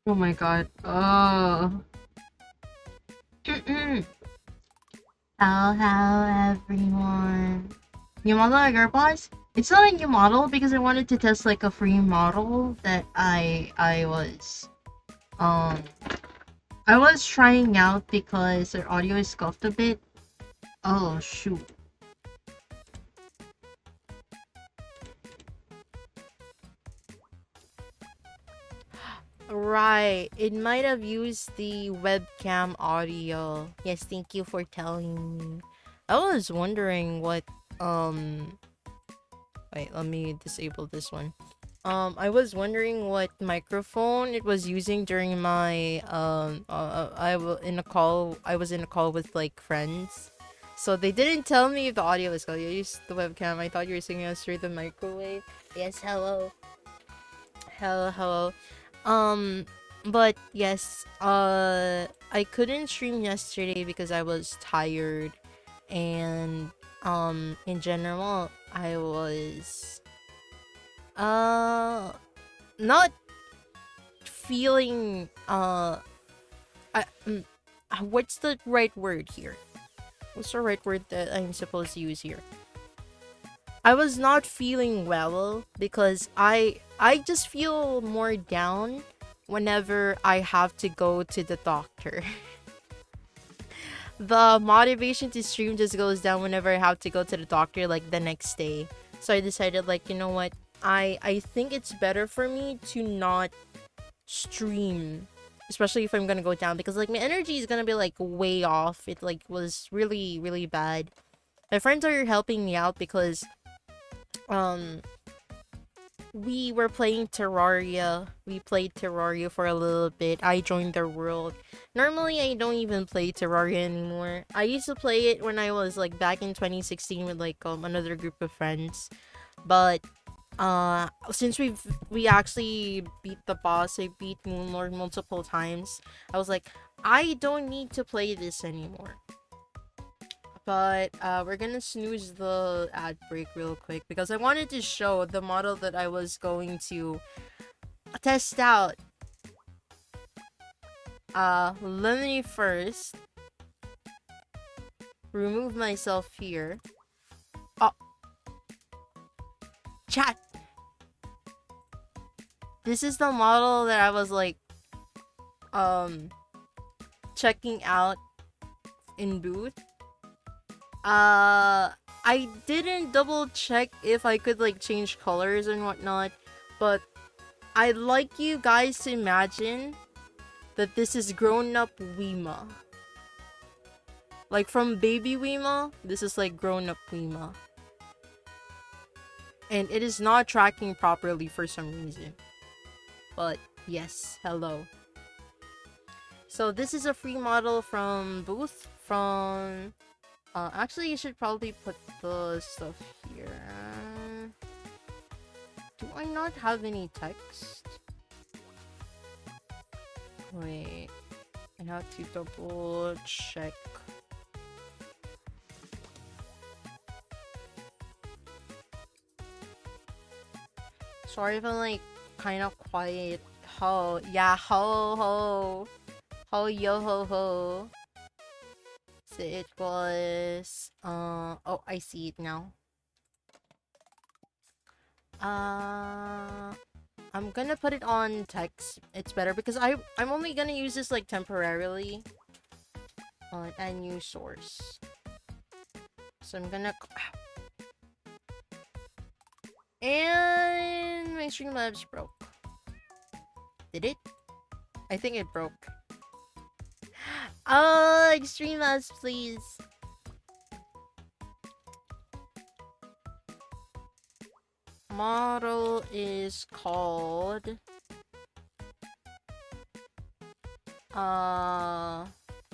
Oh my god. Oh. How everyone? New model or girl boss? It's not a new model because I wanted to test like a free model that um I was trying out because their audio is scuffed a bit. Oh shoot. Right, it might have used the webcam audio. Yes, thank you for telling me. I was wondering what wait, let me disable this one. I was wondering what microphone it was using during my I was in a call with like friends. So they didn't tell me if the audio was good. I used the webcam. I thought you were singing us through the microwave. Yes, hello. Hello, hello. Um, but yes, I couldn't stream yesterday because I was tired, and in general, I was uh not feeling I, what's the right word here? What's the right word that I'm supposed to use here? I was not feeling well because I just feel more down whenever I have to go to the doctor. The motivation to stream just goes down whenever I have to go to the doctor like the next day. So I decided like, you know what? I think it's better for me to not stream, especially if I'm gonna go down, because like my energy is gonna be like way off. It like was really bad. My friends are helping me out because um we were playing Terraria. We played Terraria for a little bit. I joined their world. Normally, I don't even play Terraria anymore. I used to play it when I was like back in 2016 with like another group of friends. But since we actually beat the boss, I beat Moonlord multiple times. I was like, I don't need to play this anymore. But we're gonna snooze the ad break real quick because I wanted to show the model that I was going to test out. Let me first remove myself here. Oh, chat. This is the model that I was like um checking out in booth. I didn't double check if I could like change colors and whatnot, but I'd like you guys to imagine that this is grown up Weema. Like from baby Weema, this is like grown up Weema. And it is not tracking properly for some reason. But yes, hello. So this is a free model from Booth from actually you should probably put the stuff here. Do I not have any text? Wait, I have to double check. Sorry if I'm like kind of quiet. Ho, yeah, ho ho, ho yo ho ho. So it was oh, I see it now. Uh I'm gonna put it on text. It's better because I'm only gonna use this like temporarily on a new source. So I'm gonna and my Streamlabs broke. Did it? I think it broke. Oh, Streamlabs, please. Model is called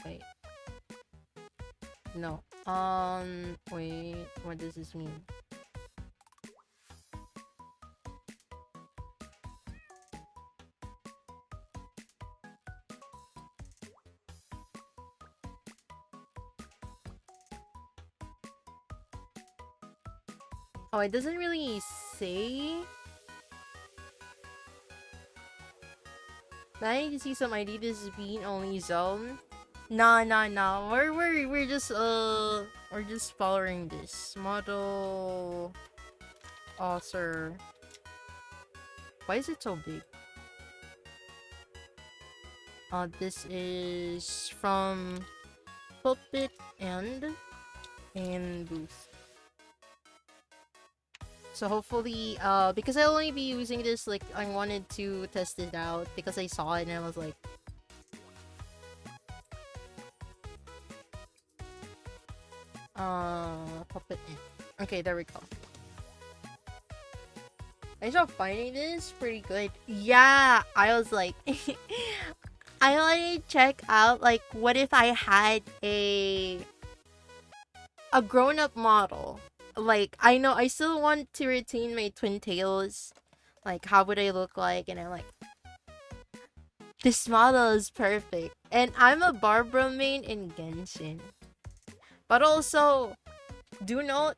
wait. No. Wait, what does this mean? Oh, it doesn't really say. I need to see some ID. This is bean only zone. Nah, nah, nah. We're just we're just following this model author. Why is it so big? This is from Pulpit and Booth. So hopefully, because I'll only be using this, like, I wanted to test it out because I saw it and I was like, Puppet in. Okay, there we go. I saw finding this pretty good. Yeah, I was like, I wanted to check out, like, what if I had a grown-up model. Like, I know I still want to retain my twin tails. Like, how would I look like? And I'm like, this model is perfect. And I'm a Barbara main in Genshin. But also, do note.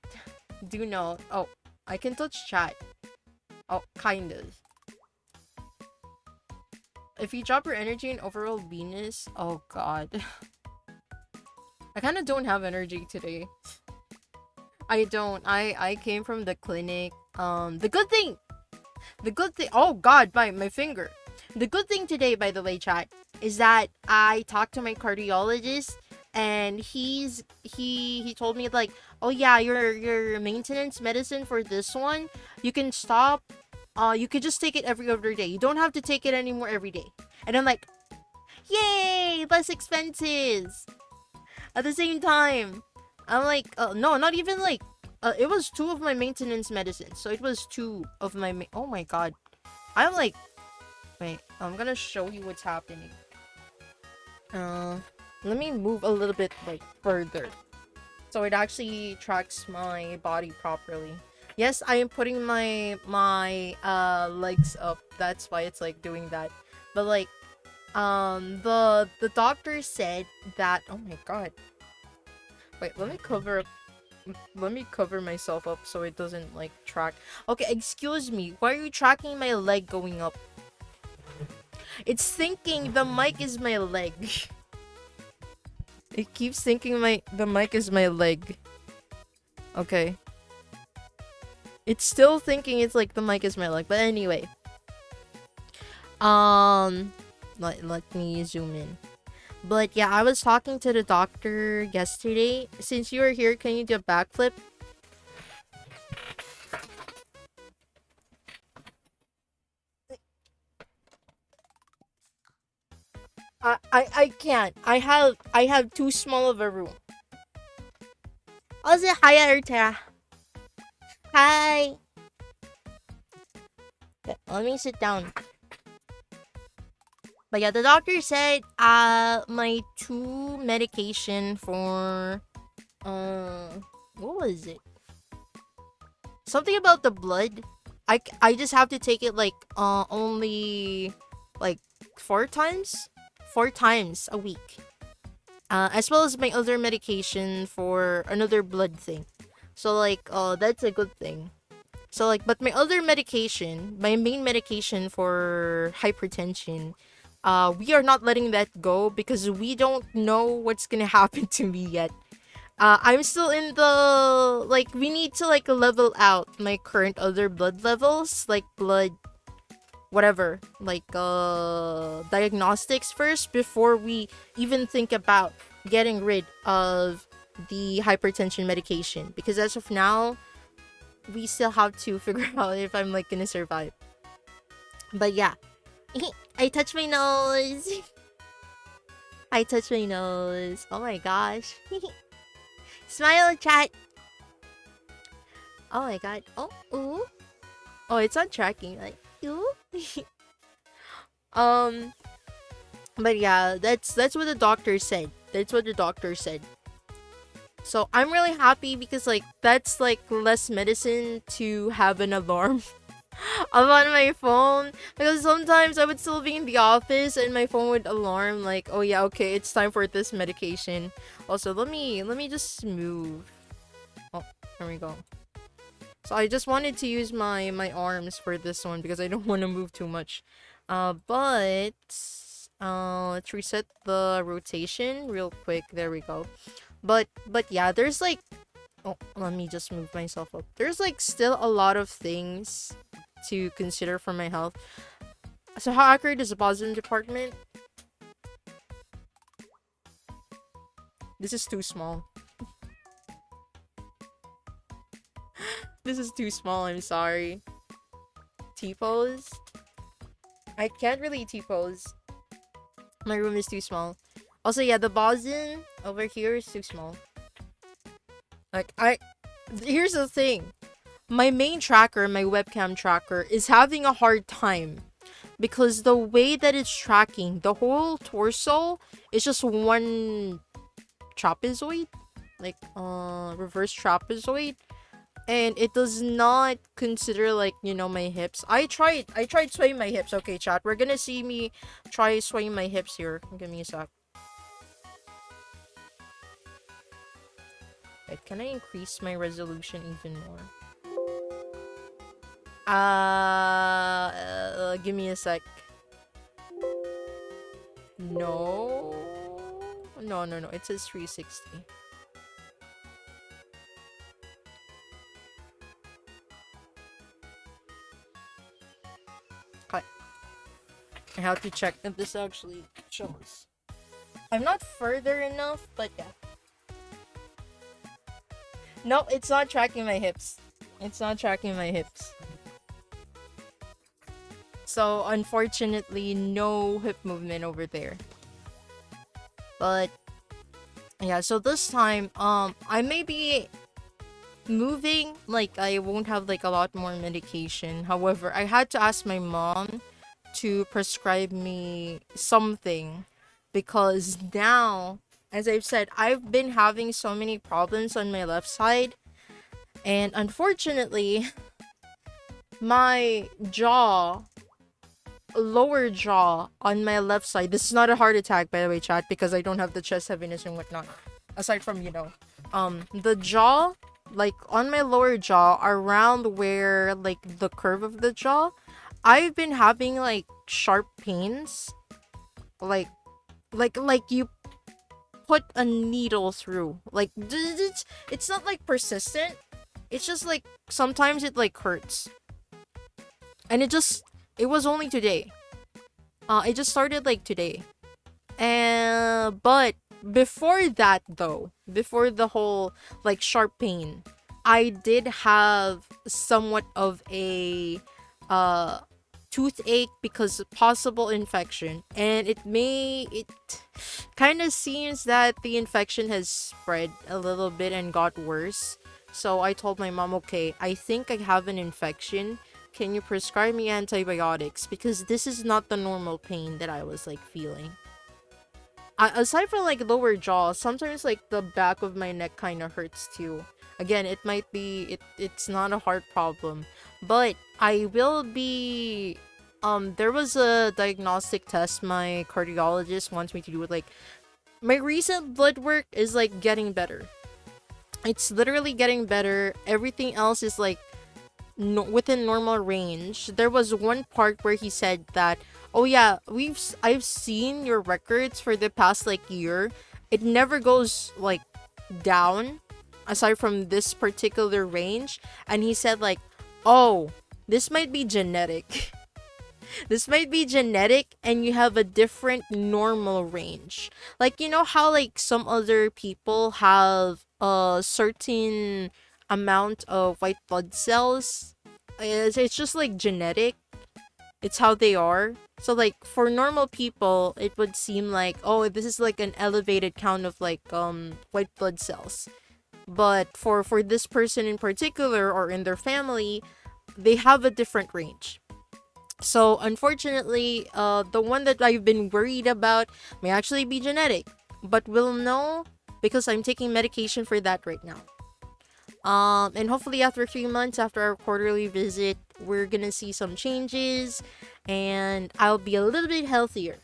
Oh, I can touch chat. Oh, kind of. If you drop your energy in overall Venus, oh god. I kind of don't have energy today. I don't. I came from the clinic. The good thing. Oh god, my finger. The good thing today, by the way, chat, is that I talked to my cardiologist, and he told me, like, oh yeah, your maintenance medicine for this one, you can stop. You could just take it every other day. You don't have to take it anymore every day. And I'm like, yay, less expenses. At the same time, I'm like, no, not even like, it was 2 of my maintenance medicines. So it was 2 of my, oh my god. I'm like, wait, I'm gonna show you what's happening. Let me move a little bit, like, further, so it actually tracks my body properly. Yes, I am putting my legs up. That's why it's like doing that. But like, the doctor said that, oh my god. Wait, let me cover myself up so it doesn't like track. Okay, excuse me. Why are you tracking my leg going up? It's thinking the mic is my leg. It keeps thinking the mic is my leg. Okay. It's still thinking it's like the mic is my leg, but anyway. Let me zoom in. But yeah, I was talking to the doctor yesterday. Since you are here, can you do a backflip? I can't. I have too small of a room. Also, hi, Arta. Hi. Okay, let me sit down. But yeah, the doctor said my 2 medication for what was it? Something about the blood. I just have to take it like only like 4 times a week. As well as my other medication for another blood thing. So like that's a good thing. So like, but my other medication, my main medication for hypertension, we are not letting that go because we don't know what's gonna happen to me yet. I'm still in the, like, we need to like level out my current other blood levels, like blood whatever, like diagnostics first before we even think about getting rid of the hypertension medication, because as of now we still have to figure out if I'm like gonna survive. But yeah. I touched my nose. I touched my nose. Oh my gosh. Smile, chat. Oh my god. Oh, ooh. Oh, it's on tracking. Like, ooh. But yeah, that's what the doctor said. That's what the doctor said. So I'm really happy because like that's like less medicine to have an alarm I'm on my phone, because sometimes I would still be in the office and my phone would alarm like, oh yeah, okay, it's time for this medication. Also, let me just move. Oh, there we go. So I just wanted to use my arms for this one because I don't want to move too much. But let's reset the rotation real quick. There we go. But yeah, there's like, oh, let me just move myself up. There's like still a lot of things to consider for my health. So how accurate is the positive department? This is too small. This is too small, I'm sorry. T-pose? I can't really T-pose. My room is too small. Also, yeah, the Bosun over here is too small. Like, here's the thing. My main tracker, my webcam tracker, is having a hard time. Because the way that it's tracking, the whole torso is just one trapezoid. Like, reverse trapezoid. And it does not consider, like, you know, my hips. I tried swaying my hips. Okay, chat. We're gonna see me try swaying my hips here. Give me a sec. Wait, can I increase my resolution even more? Give me a sec. No. No. It says 360. I have to check if this actually shows. I'm not further enough, but yeah. No, it's not tracking my hips. It's not tracking my hips. So, unfortunately, no hip movement over there. But, yeah, so this time, I may be moving, like, I won't have, like, a lot more medication. However, I had to ask my mom to prescribe me something because now, as I've said, I've been having so many problems on my left side, and unfortunately my lower jaw on my left side, this is not a heart attack, by the way, chat, because I don't have the chest heaviness and whatnot, aside from, you know, the jaw, like on my lower jaw, around where, like, the curve of the jaw, I've been having, like, sharp pains. Like you put a needle through. Like, it's not, like, persistent. It's just, like, sometimes it, like, hurts. And it was only today. It just started, like, today. But before that, though, before the whole, like, sharp pain, I did have somewhat of a, toothache because possible infection, and it kind of seems that the infection has spread a little bit and got worse. So I told my mom, okay, I think I have an infection. Can you prescribe me antibiotics? Because this is not the normal pain that I was, like, feeling. Aside from, like, lower jaw, sometimes, like, the back of my neck kind of hurts too. Again, it might be, it's not a heart problem. But I will be, there was a diagnostic test my cardiologist wants me to do with, like, my recent blood work is, like, getting better. It's literally getting better. Everything else is, like, within normal range. There was one part where he said that, oh yeah, I've seen your records for the past, like, year. It never goes, like, down aside from this particular range. And he said, like, oh, this might be genetic. This might be genetic, and you have a different normal range. Like, you know how, like, some other people have a certain amount of white blood cells? It's just, like, genetic. It's how they are. So, like, for normal people, it would seem like, oh, this is, like, an elevated count of, like, white blood cells. But for this person in particular, or in their family, they have a different range. So, unfortunately, the one that I've been worried about may actually be genetic. But we'll know because I'm taking medication for that right now. And hopefully after 3 months, after our quarterly visit, we're gonna see some changes. And I'll be a little bit healthier.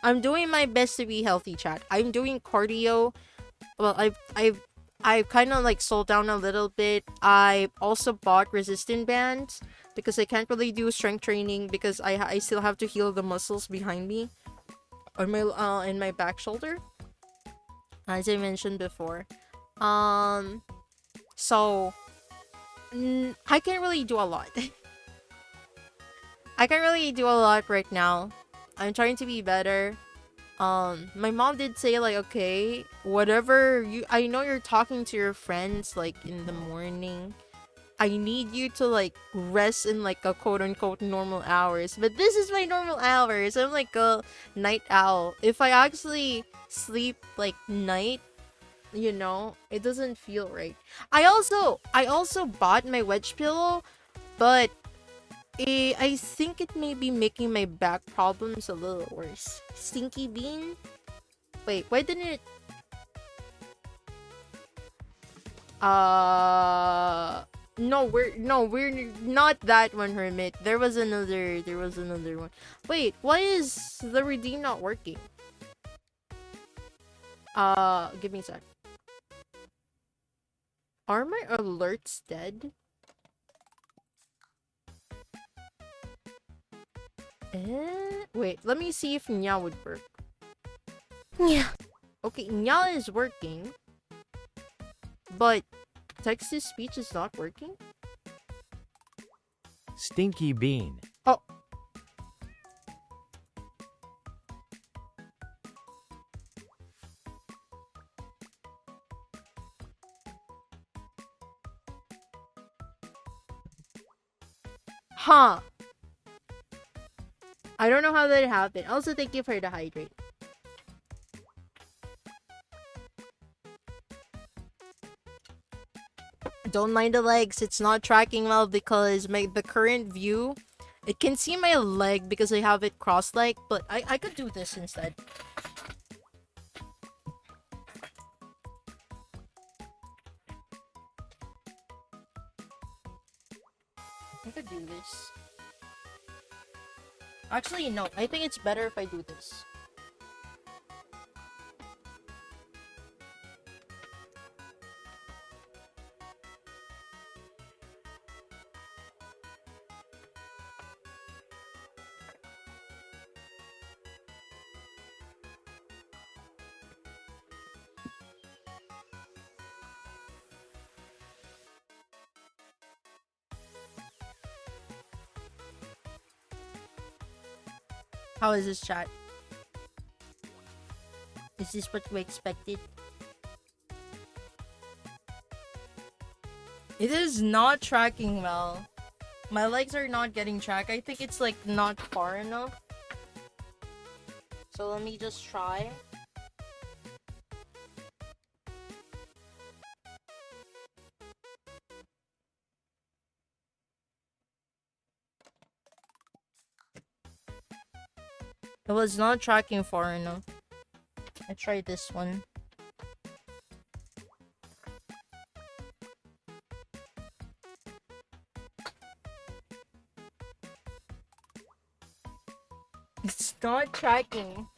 I'm doing my best to be healthy, chat. I'm doing cardio. Well, I've kind of, like, slowed down a little bit. I also bought resistant bands because I can't really do strength training because I still have to heal the muscles behind me on my in my back shoulder, as I mentioned before. Um, so I can't really do a lot. I can't really do a lot right now. I'm trying to be better. My mom did say like, okay, whatever you, I know you're talking to your friends like in the morning. I need you to like rest in like a quote unquote normal hours. But this is my normal hours. I'm like a night owl. If I actually sleep like night, you know, it doesn't feel right. I also bought my wedge pillow, but I think it may be making my back problems a little worse. Stinky bean? Wait, why didn't it? No, we're not that one, Hermit. There was another one. Wait, why is the redeem not working? Give me a sec. Are my alerts dead? Wait, let me see if Nya would work. Yeah. Okay, Nya is working. But text-to-speech is not working? Stinky bean. Oh. Huh. I don't know how that happened. Also, thank you for the hydrate. Don't mind the legs. It's not tracking well because the current view, it can see my leg because I have it cross-legged, but I could do this instead. I could do this. Actually, no. I think it's better if I do this. How is this, chat? Is this what we expected? It is not tracking well. My legs are not getting tracked. I think it's like not far enough. So let me just try. It was not tracking far enough. I tried this one. It's not tracking.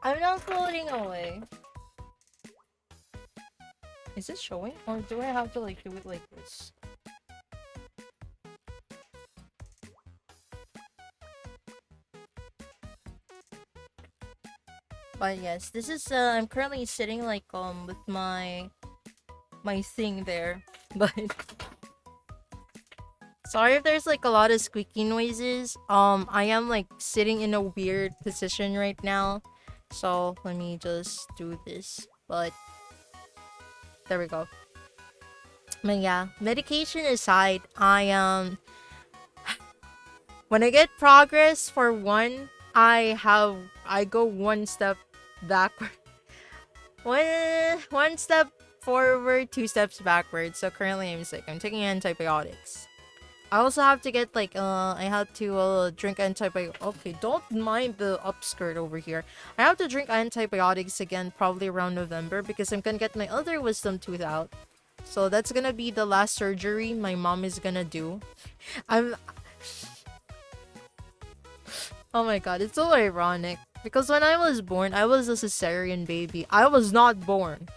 I'm not floating away. Is it showing? Or do I have to like do it like this? But yes, this is I'm currently sitting like with my thing there. But sorry if there's like a lot of squeaky noises. I am like sitting in a weird position right now. So let me just do this. But there we go. But yeah, medication aside, when I get progress for one, I go one step backward. One step forward, two steps backward. So currently I'm sick. I'm taking antibiotics. I also have to get like I have to drink antibiotics. Okay, don't mind the upskirt over here. I have to drink antibiotics again probably around November because I'm gonna get my other wisdom tooth out. So that's gonna be the last surgery my mom is gonna do. Oh my god, it's so ironic. Because when I was born, I was a cesarean baby. I was not born.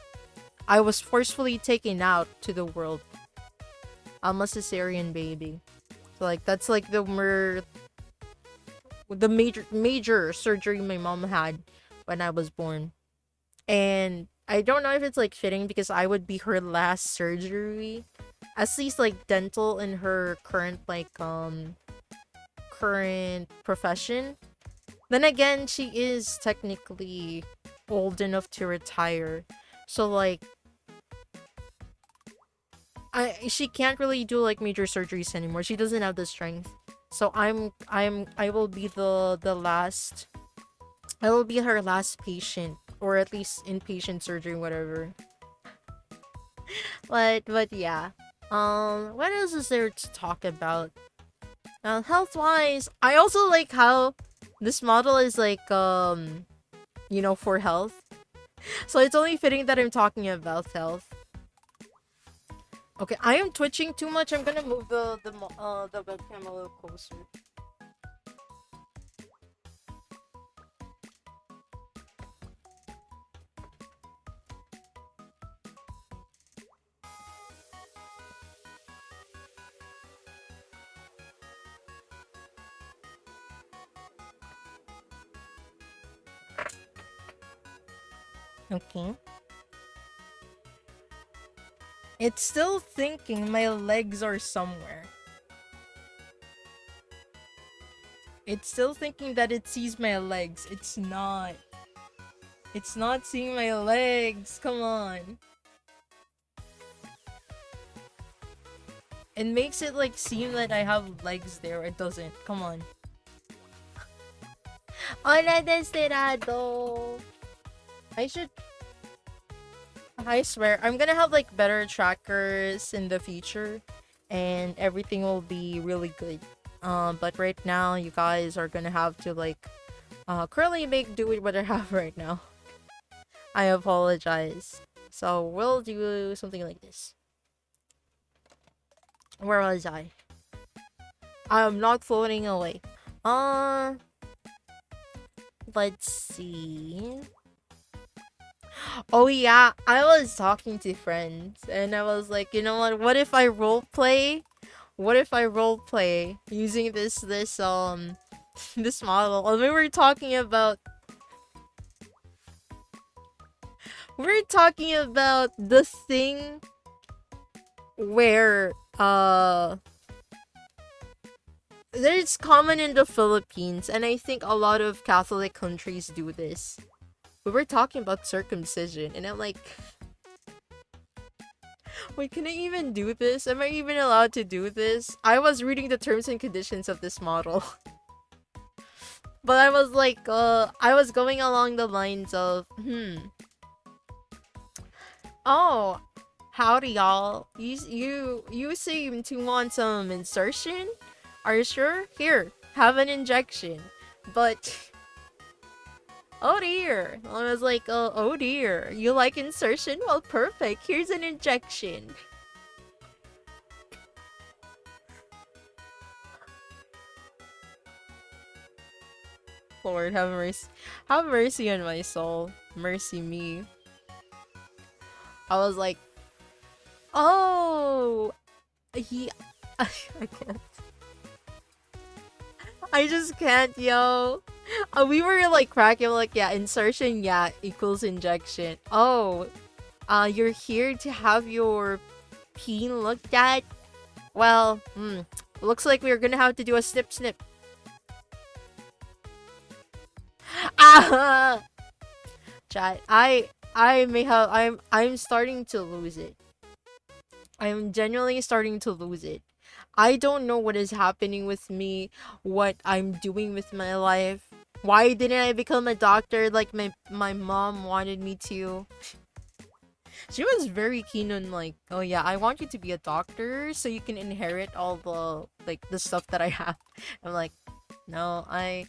I was forcefully taken out to the world. I'm a cesarean baby. So like that's like the major surgery my mom had when I was born. And I don't know if it's like fitting because I would be her last surgery. At least like dental in her current current profession. Then again, she is technically old enough to retire. So like she can't really do like major surgeries anymore. She doesn't have the strength. So I will be the last. I will be her last patient, or at least inpatient surgery, whatever. But yeah. What else is there to talk about? Health wise, I also like how this model is like for health. So it's only fitting that I'm talking about health. Okay, I am twitching too much. I'm gonna move the webcam a little closer. Okay. It's still thinking my legs are somewhere. It's still thinking that it sees my legs. It's not. It's not seeing my legs. Come on. It makes it like seem that I have legs there. It doesn't. Come on. Hola, desperado. I swear, I'm gonna have like better trackers in the future, and everything will be really good. But right now, you guys are gonna have to like, currently make do with what I have right now. I apologize. So we'll do something like this. Where was I? I'm not floating away. Let's see. Oh yeah, I was talking to friends and I was like, you know what if I roleplay? What if I roleplay using this this model? And we were talking about the thing where it's common in the Philippines, and I think a lot of Catholic countries do this. We were talking about circumcision, and I'm like, wait, can I even do this? Am I even allowed to do this? I was reading the terms and conditions of this model. But I was like, I was going along the lines of, oh, howdy y'all. You seem to want some insertion? Are you sure? Here, have an injection. But oh dear. I was like, oh dear. You like insertion? Well, perfect. Here's an injection. Lord, have mercy. Have mercy on my soul. Mercy me. I was like, oh, I can't. I just can't, yo. We were like cracking, like, yeah, insertion, yeah, equals injection. Oh, you're here to have your peen looked at? Well, looks like we're gonna have to do a snip. Ah! Chat, I'm starting to lose it. I'm genuinely starting to lose it. I don't know what is happening with me, what I'm doing with my life. Why didn't I become a doctor like my mom wanted me to? She was very keen on like, oh yeah, I want you to be a doctor so you can inherit all the like the stuff that I have. I'm like, no, I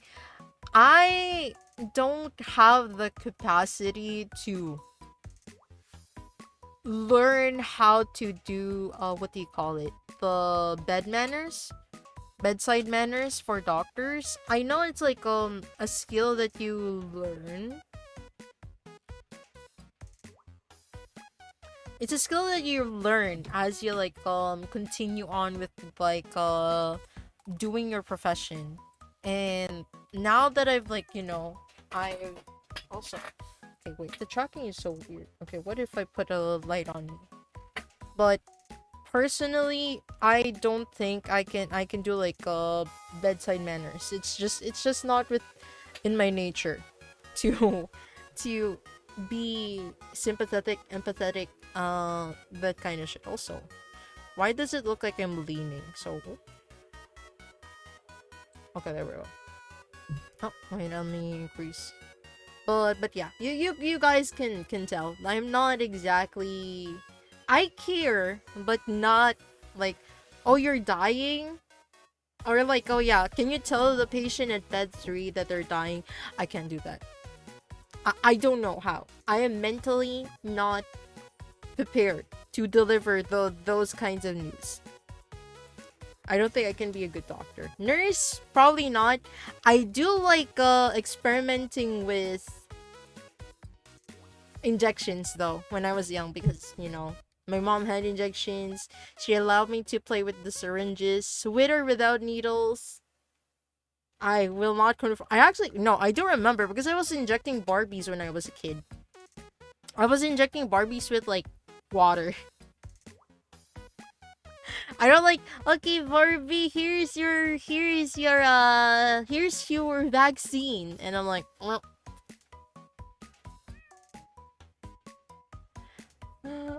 don't have the capacity to learn how to do what do you call it? The bed manners. bedside manners for doctors. I know it's like a skill that you learn. It's a skill that you learn as you like continue on with like doing your profession. And now that I've like, you know, I've also, okay, wait, the tracking is so weird. Okay, what if I put a light on me? But personally, I don't think I can do like bedside manners. It's just not with in my nature to to be sympathetic, empathetic, that kind of shit. Also, why does it look like I'm leaning? So okay, there we go. Oh wait, let me increase. But yeah, you guys can tell I'm not exactly, I care, but not like, oh, you're dying, or like, oh yeah, can you tell the patient at bed 3 that they're dying? I can't do that. I don't know how. I am mentally not prepared to deliver those kinds of news. I don't think I can be a good doctor. Nurse, probably not. I do like experimenting with injections though when I was young, because you know my mom had injections. She allowed me to play with the syringes, with or without needles. I will not confirm. I actually, no, I do remember because I was injecting Barbies when I was a kid. I was injecting Barbies with like water. I don't like, okay, Barbie, here's your vaccine, and I'm like, well,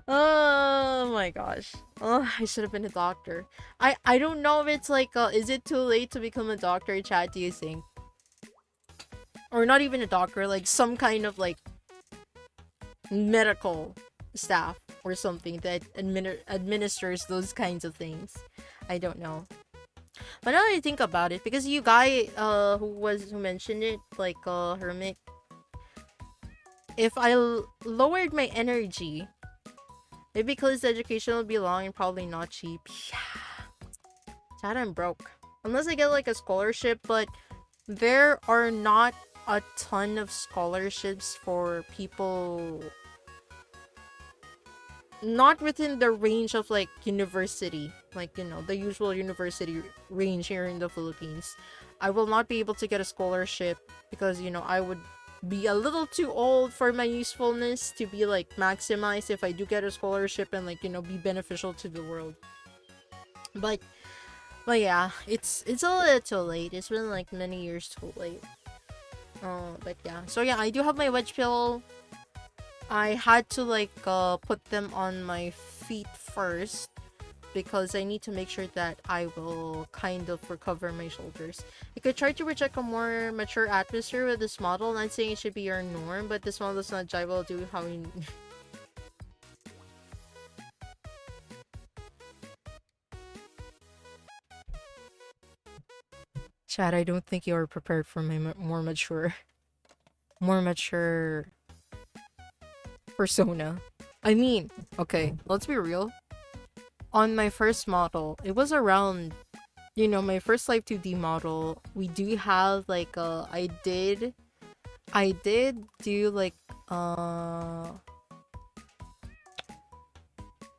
oh my gosh. Oh, I should have been a doctor. I don't know if it's like, is it too late to become a doctor, Chad, do you think? Or not even a doctor, like some kind of like medical staff or something that administers those kinds of things. I don't know. But now that I think about it, because you guy who mentioned it, like Hermit, if I lowered my energy, maybe because the education will be long and probably not cheap. Yeah. Chad, I'm broke. Unless I get like a scholarship, but there are not a ton of scholarships for people not within the range of like university, like, you know, the usual university range here in the Philippines. I will not be able to get a scholarship because, you know, I would be a little too old for my usefulness to be like maximized if I do get a scholarship and like, you know, be beneficial to the world. But yeah, it's a little late. It's been like many years too late. But yeah, so yeah, I do have my wedge pill. I had to like put them on my feet first because I need to make sure that I will kind of recover my shoulders. You could try to project a more mature atmosphere with this model. Not saying it should be your norm, but this model does not jive well do how you... Chad, I don't think you are prepared for my more mature persona. I mean, okay, let's be real. On my first model, it was around, you know, my first Live 2D model. We do have like I did do like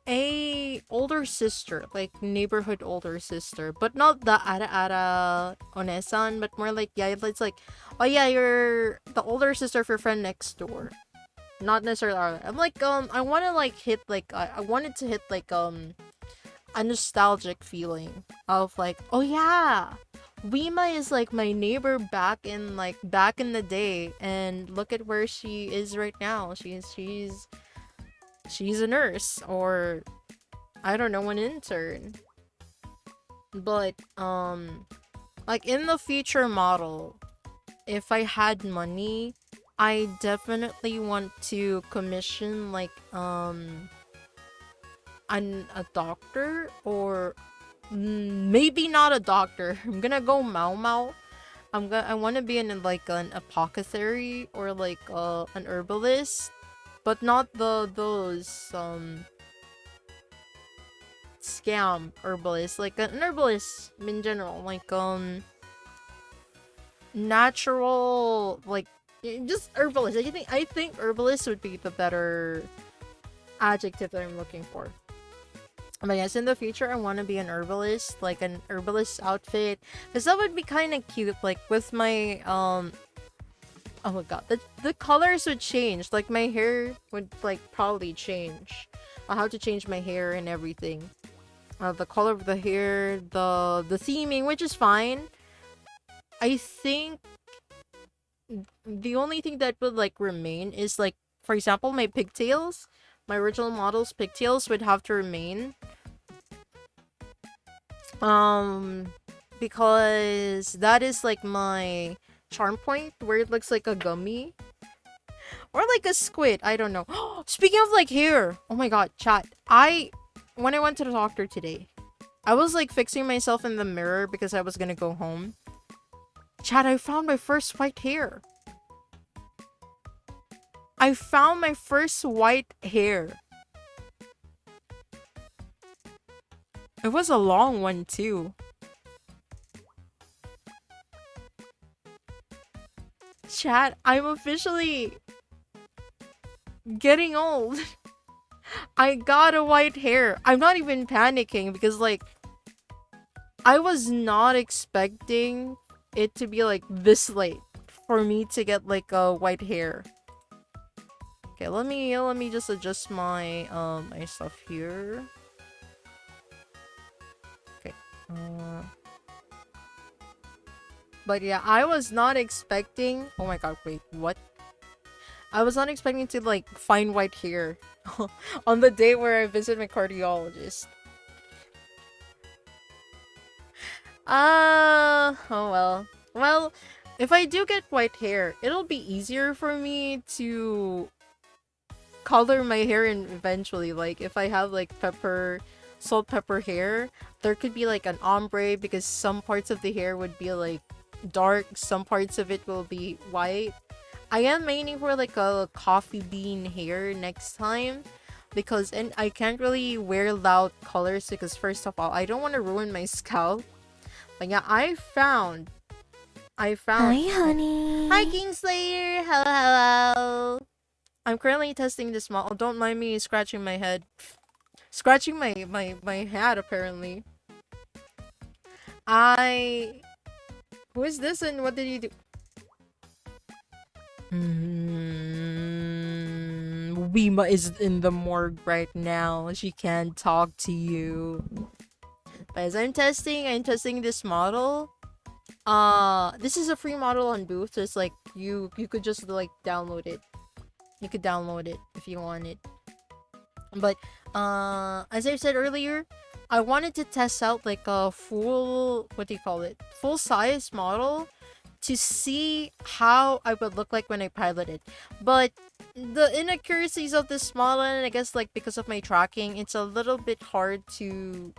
a older sister, like neighborhood older sister, but not the ara onesan, but more like, yeah, it's like, oh yeah, you're the older sister of your friend next door. Not necessarily ara. I'm like, I want to like hit like I wanted to hit like a nostalgic feeling of like, oh yeah, Rima is like my neighbor back in the day, and look at where she is right now. She's a nurse, or I don't know, an intern. But like in the future model, if I had money, I definitely want to commission like a doctor, or maybe not a doctor. I'm gonna go Mao Mao. I want to be in like an apothecary or like an herbalist, but not those scam herbalist, like an herbalist in general, like natural, like just herbalist. I think herbalist would be the better adjective that I'm looking for. But yes, in the future, I want to be an herbalist, like an herbalist outfit, because that would be kind of cute. Like with my oh my god, the colors would change. Like my hair would like probably change. I'll have to change my hair and everything. The color of the hair, the theming, which is fine. I think the only thing that would like remain is like, for example, my pigtails. My original model's pigtails would have to remain. Because that is like my charm point, where it looks like a gummy or like a squid. I don't know. Speaking of like hair, oh my god, chat. When I went to the doctor today, I was like fixing myself in the mirror because I was gonna go home. Chat, I found my first white hair. I found my first white hair. It was a long one too. Chat, I'm officially getting old. I got a white hair. I'm not even panicking because like I was not expecting it to be like this late for me to get like a white hair. Okay, let me just adjust my my stuff here. Okay. But yeah, I was not expecting. Oh my god, wait, what? I was not expecting to like find white hair on the day where I visit my cardiologist. Oh well. Well, if I do get white hair, it'll be easier for me to color my hair in eventually. Like if I have like salt pepper hair, there could be like an ombre because some parts of the hair would be like dark, some parts of it will be white. I am aiming for like a coffee bean hair next time because I can't really wear loud colors because first of all, I don't want to ruin my scalp. But yeah, I found Hi, honey. Hi, Kingslayer. Hello, hello. I'm currently testing this model. Don't mind me scratching my head. Scratching my hat, apparently. Who is this and what did you do? Wima is in the morgue right now. She can't talk to you. But as I'm testing this model. This is a free model on Booth. So it's like you could just like download it. You could download it if you want it. But as I said earlier, I wanted to test out like a full full size model to see how I would look like when I pilot it. But the inaccuracies of this model, and I guess like because of my tracking, it's a little bit hard to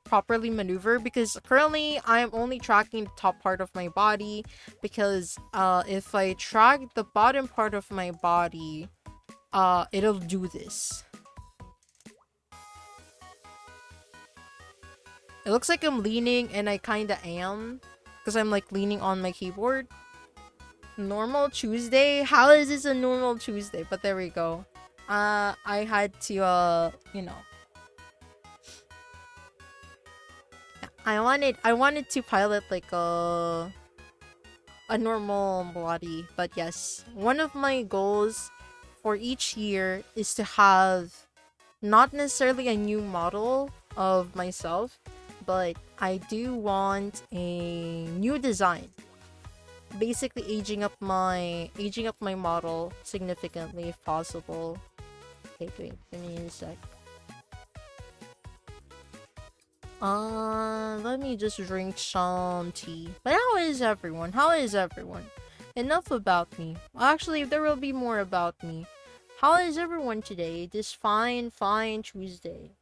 properly maneuver because currently I'm only tracking the top part of my body because if I track the bottom part of my body, it'll do this. It looks like I'm leaning, and I kinda am because I'm like leaning on my keyboard. Normal Tuesday? How is this a normal Tuesday? But there we go. I had to you know, I wanted to pilot like a normal body. But yes, one of my goals for each year is to have not necessarily a new model of myself, but I do want a new design. Basically aging up my model significantly if possible. Okay, wait, give me a sec. Let me just drink some tea. But how is everyone? How is everyone? Enough about me. Actually, there will be more about me. How is everyone today? This fine Tuesday.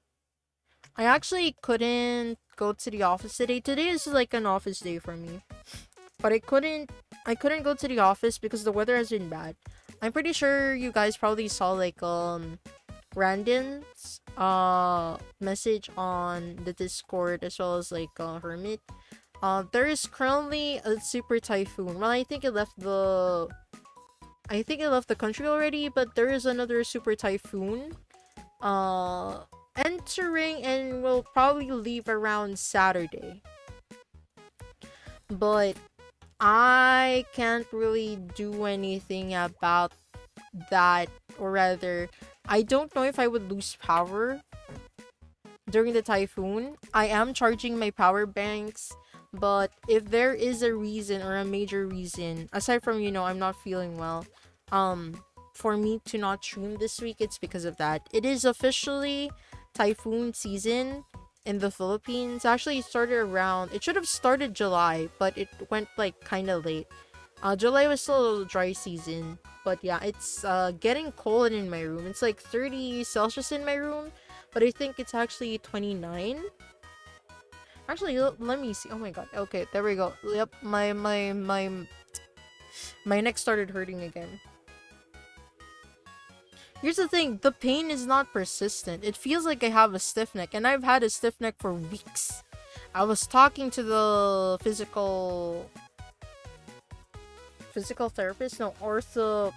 I actually couldn't go to the office today. Today is like an office day for me. But I couldn't go to the office because the weather has been bad. I'm pretty sure you guys probably saw like randoms message on the Discord as well as like Hermit. There is currently a super typhoon. Well, I think it left the country already, but there is another super typhoon entering and will probably leave around Saturday. But I can't really do anything about that, or rather, I don't know if I would lose power during the typhoon. I am charging my power banks, but if there is a reason or a major reason, aside from, I'm not feeling well, for me to not stream this week, it's because of that. It is officially typhoon season in the Philippines. Actually, it should have started July, but it went like kind of late. July was still a little dry season, but yeah, it's getting cold in my room. It's like 30 Celsius in my room, but I think it's actually 29. Actually, let me see. Oh my god. Okay, there we go. Yep, my neck started hurting again. Here's the thing, the pain is not persistent. It feels like I have a stiff neck, and I've had a stiff neck for weeks. I was talking to the physical therapist, no, ortho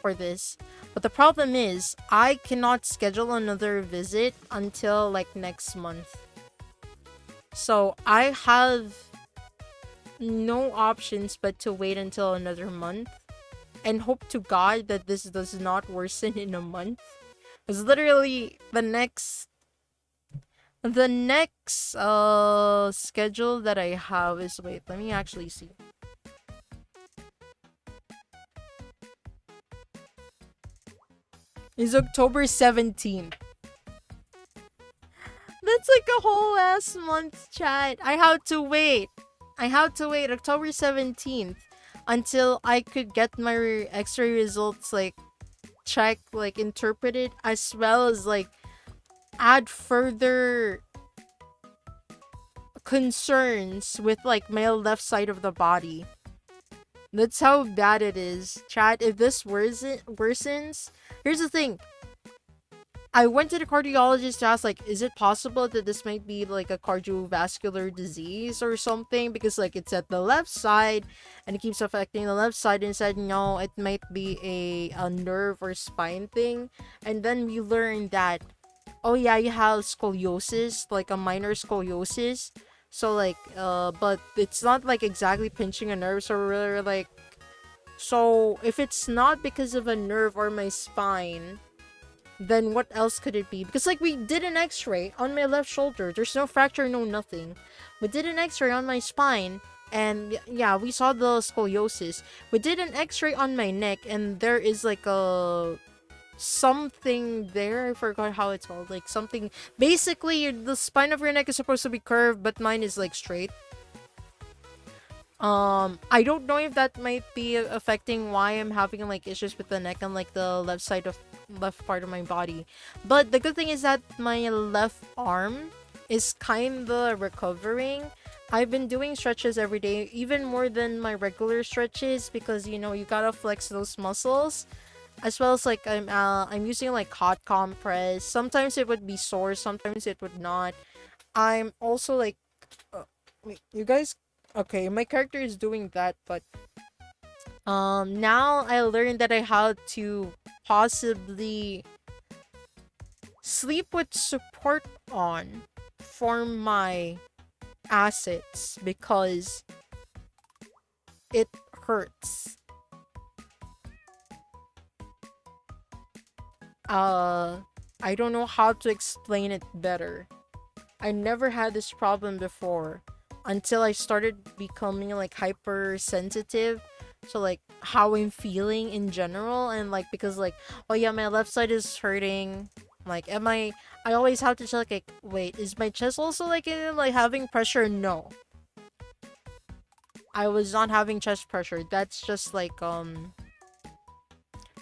for this. But the problem is, I cannot schedule another visit until like next month. So I have no options but to wait until another month and hope to God that this does not worsen in a month. Because literally the next schedule that I have is, wait, let me actually see. Is October 17th. That's like a whole ass month, chat. I have to wait October 17th until I could get my x-ray results like checked, like interpreted, as well as like add further concerns with like my left side of the body. That's how bad it is, chat. If this worsens, here's the thing. I went to the cardiologist to ask, like, is it possible that this might be like a cardiovascular disease or something? Because like it's at the left side and it keeps affecting the left side, and said no, it might be a nerve or spine thing. And then we learned that, oh yeah, you have scoliosis, like a minor scoliosis. So like but it's not like exactly pinching a nerve, so we're like, so if it's not because of a nerve or my spine, then what else could it be? Because like we did an x-ray on my left shoulder, there's no fracture, no nothing. We did an x-ray on my spine, and yeah, we saw the scoliosis. We did an x-ray on my neck, and there is like a something there. I forgot how it's called. Like something, basically the spine of your neck is supposed to be curved, but mine is like straight. I don't know if that might be affecting why I'm having like issues with the neck and like the left part of my body. But the good thing is that my left arm is kinda recovering. I've been doing stretches every day, even more than my regular stretches, because you gotta flex those muscles. As well as like I'm using like hot compress. Sometimes it would be sore, sometimes it would not. I'm also like wait, you guys, okay, my character is doing that, but now I learned that I had to possibly sleep with support on for my assets because it hurts. I don't know how to explain it better. I never had this problem before until I started becoming like hypersensitive to like how I'm feeling in general, and like because like, oh yeah, my left side is hurting. Like, I always have to check like, wait, is my chest also like having pressure? No, I was not having chest pressure. That's just like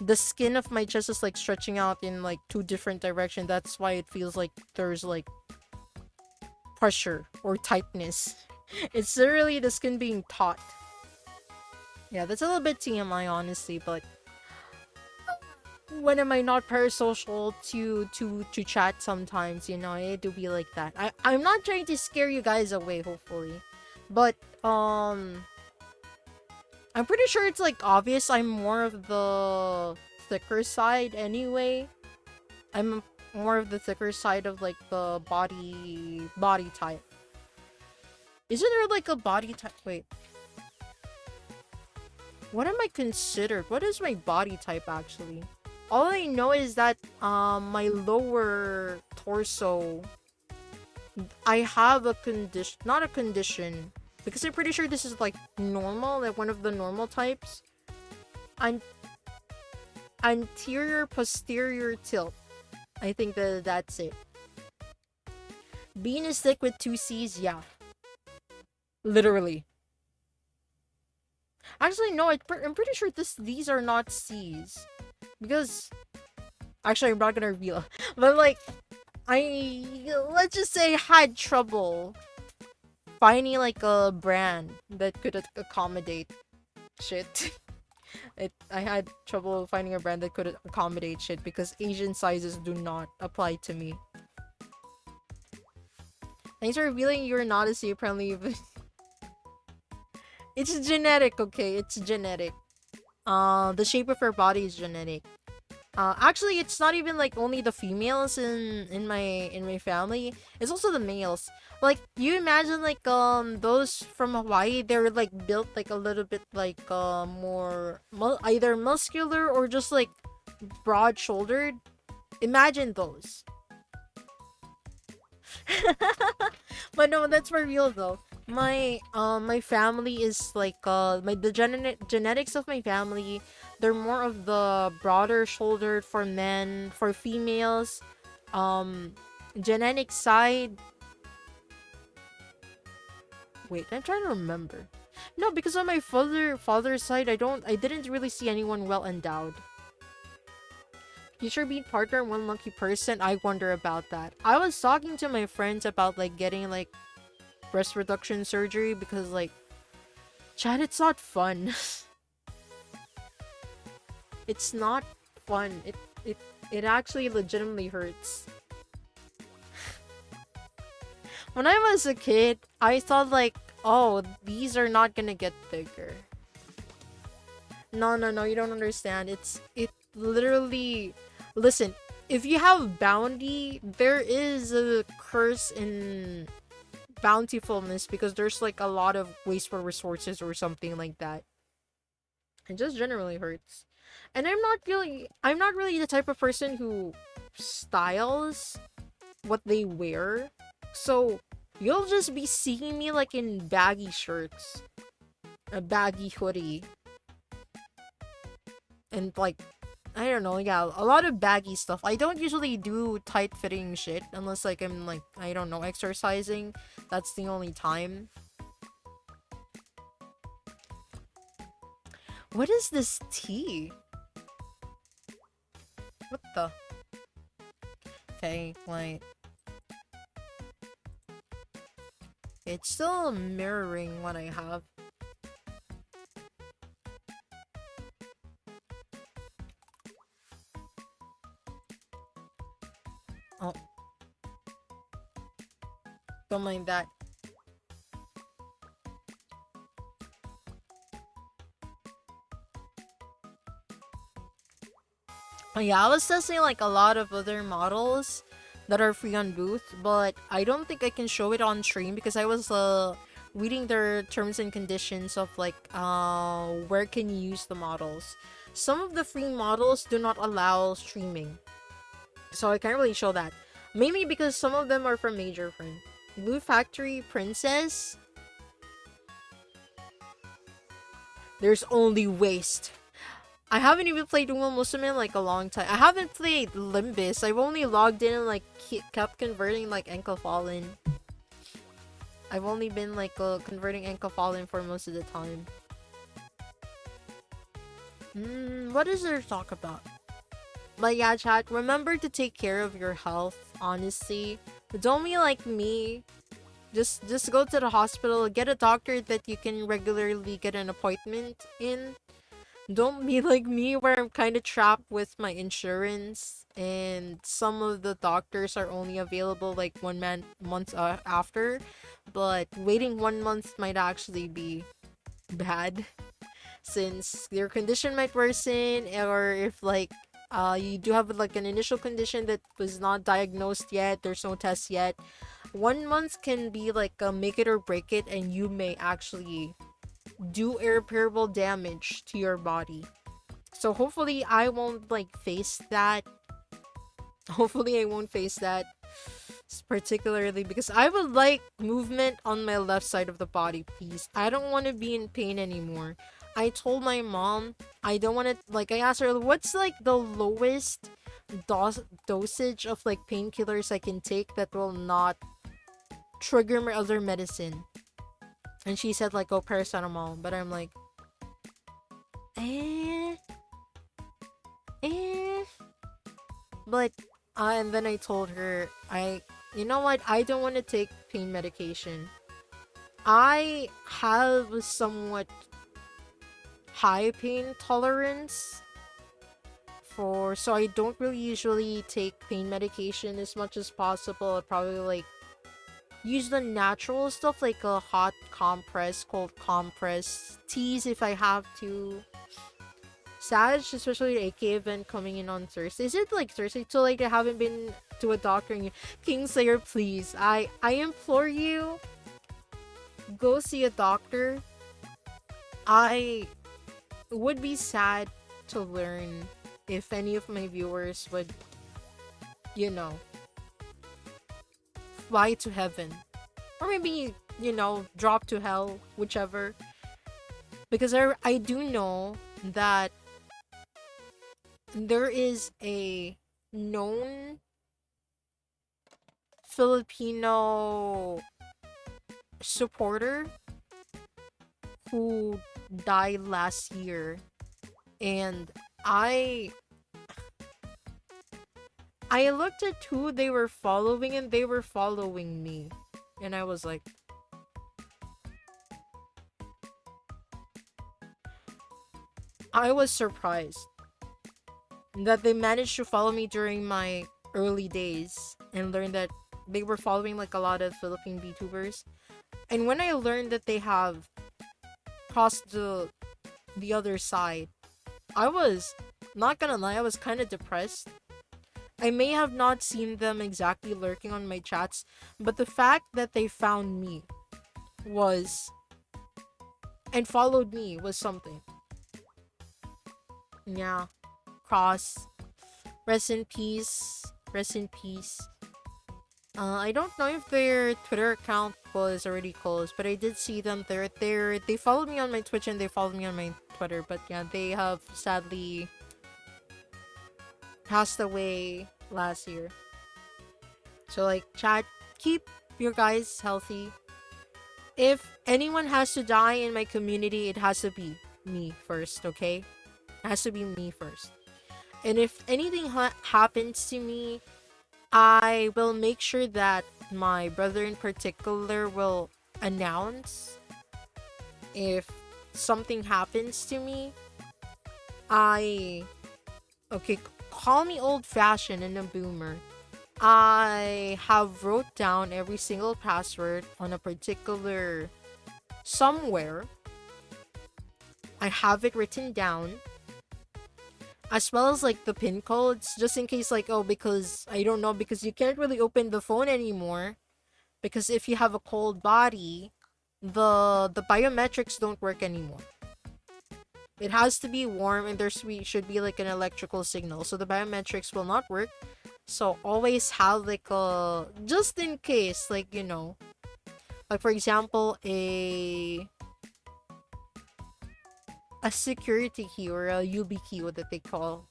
the skin of my chest is like stretching out in like two different directions. That's why it feels like there's like pressure or tightness. It's literally the skin being taut. Yeah, that's a little bit TMI honestly, but when am I not parasocial to chat sometimes, you know, it do be like that. I'm not trying to scare you guys away, hopefully. But I'm pretty sure it's like obvious I'm more of the thicker side anyway. I'm more of the thicker side of like the body type. Isn't there like a body type? Wait. What am I considered? What is my body type actually? All I know is that my lower torso, I have a condition, not a condition, because I'm pretty sure this is like normal, like one of the normal types. Anterior posterior tilt. I think that's it. Bean is thick with 2 C's, yeah. Literally. Actually, no, I'm pretty sure these are not C's. Because, actually, I'm not gonna reveal. But, like, let's just say, had trouble finding, like, a brand that could accommodate shit. I had trouble finding a brand that could accommodate shit because Asian sizes do not apply to me. Thanks for revealing you're not a C, apparently. It's genetic, okay? It's genetic. The shape of her body is genetic. Actually, it's not even like only the females in my family. It's also the males. Like, you imagine like those from Hawaii, they're like built like a little bit like more either muscular or just like broad-shouldered. Imagine those. But no, that's for real though. My family is like the genetics of my family, they're more of the broader shouldered for men. For females, genetic side, wait, I'm trying to remember. No, because on my father's side, I didn't really see anyone well endowed. Future beat partner, one lucky person. I wonder about that. I was talking to my friends about like getting like breast reduction surgery because like, Chad, it's not fun. It's not fun. It actually legitimately hurts. When I was a kid, I thought like, oh, these are not gonna get bigger. No, you don't understand. It literally, listen, if you have bounty, there is a curse in bountifulness because there's like a lot of wasteful resources or something like that. It just generally hurts. And I'm not really the type of person who styles what they wear. So you'll just be seeing me like in baggy shirts, a baggy hoodie, and like, I don't know, yeah, a lot of baggy stuff. I don't usually do tight-fitting shit unless like I'm like, I don't know, exercising. That's the only time. What is this tea? What the? Okay, wait. It's still mirroring what I have. Oh. Don't mind that. Oh yeah, I was testing like a lot of other models that are free on Booth, but I don't think I can show it on stream because I was reading their terms and conditions of like where can you use the models. Some of the free models do not allow streaming, so I can't really show that. Mainly because some of them are from Major Friend. Blue Factory Princess. There's only waste. I haven't even played Uma Musume in like a long time. I haven't played Limbus. I've only logged in and like kept converting like Enkafallen. I've only been like converting Enkafallen for most of the time. What is there to talk about? But yeah, chat, remember to take care of your health, honestly. Don't be like me. Just go to the hospital, get a doctor that you can regularly get an appointment in. Don't be like me where I'm kind of trapped with my insurance and some of the doctors are only available like 1 month after, but waiting 1 month might actually be bad since your condition might worsen, or if like you do have like an initial condition that was not diagnosed yet, there's no test yet. 1 month can be like a make it or break it, and you may actually do irreparable damage to your body. So hopefully I won't like face that. Hopefully I won't face that, particularly because I would like movement on my left side of the body, please. I don't want to be in pain anymore. I told my mom I don't want to, like I asked her what's like the lowest dosage of like painkillers I can take that will not trigger my other medicine. And she said like, oh, paracetamol. But I'm like, eh, eh. But and then I told her, you know what? I don't want to take pain medication. I have a somewhat high pain tolerance so I don't really usually take pain medication as much as possible. I probably like use the natural stuff like a hot compress, cold compress, teas if I have to. Sag, especially the AK event coming in on Thursday. Is it like Thursday? So like I haven't been to a doctor. And Kingslayer, please, I implore you, go see a doctor. I would be sad to learn if any of my viewers would, you know, fly to heaven, or maybe, you know, drop to hell, whichever. Because I do know that there is a known Filipino supporter who died last year, and I looked at who they were following, and they were following me, and I was like, I was surprised that they managed to follow me during my early days and learned that they were following like a lot of Philippine VTubers. And when I learned that they have crossed the other side, I was not gonna lie, I was kind of depressed. I may have not seen them exactly lurking on my chats, but the fact that they found me and followed me was something. Yeah. Cross. Rest in peace. Rest in peace. I don't know if their Twitter account was already closed, but I did see them there. They followed me on my Twitch and they followed me on my Twitter, but yeah, they have sadly passed away last year. So like, chat, keep your guys healthy. If anyone has to die in my community, it has to be me first, okay? It has to be me first. And if anything happens to me, I will make sure that my brother in particular will announce if something happens to me. Okay, call me old-fashioned and a boomer. I have wrote down every single password on a particular somewhere. I have it written down, as well as like the pin codes, just in case, like, oh, because I don't know, because you can't really open the phone anymore, because if you have a cold body, the biometrics don't work anymore. It has to be warm, and there should be like an electrical signal, so the biometrics will not work. So always have like a, just in case, like, you know, like for example, a security key or a UB key, what they call,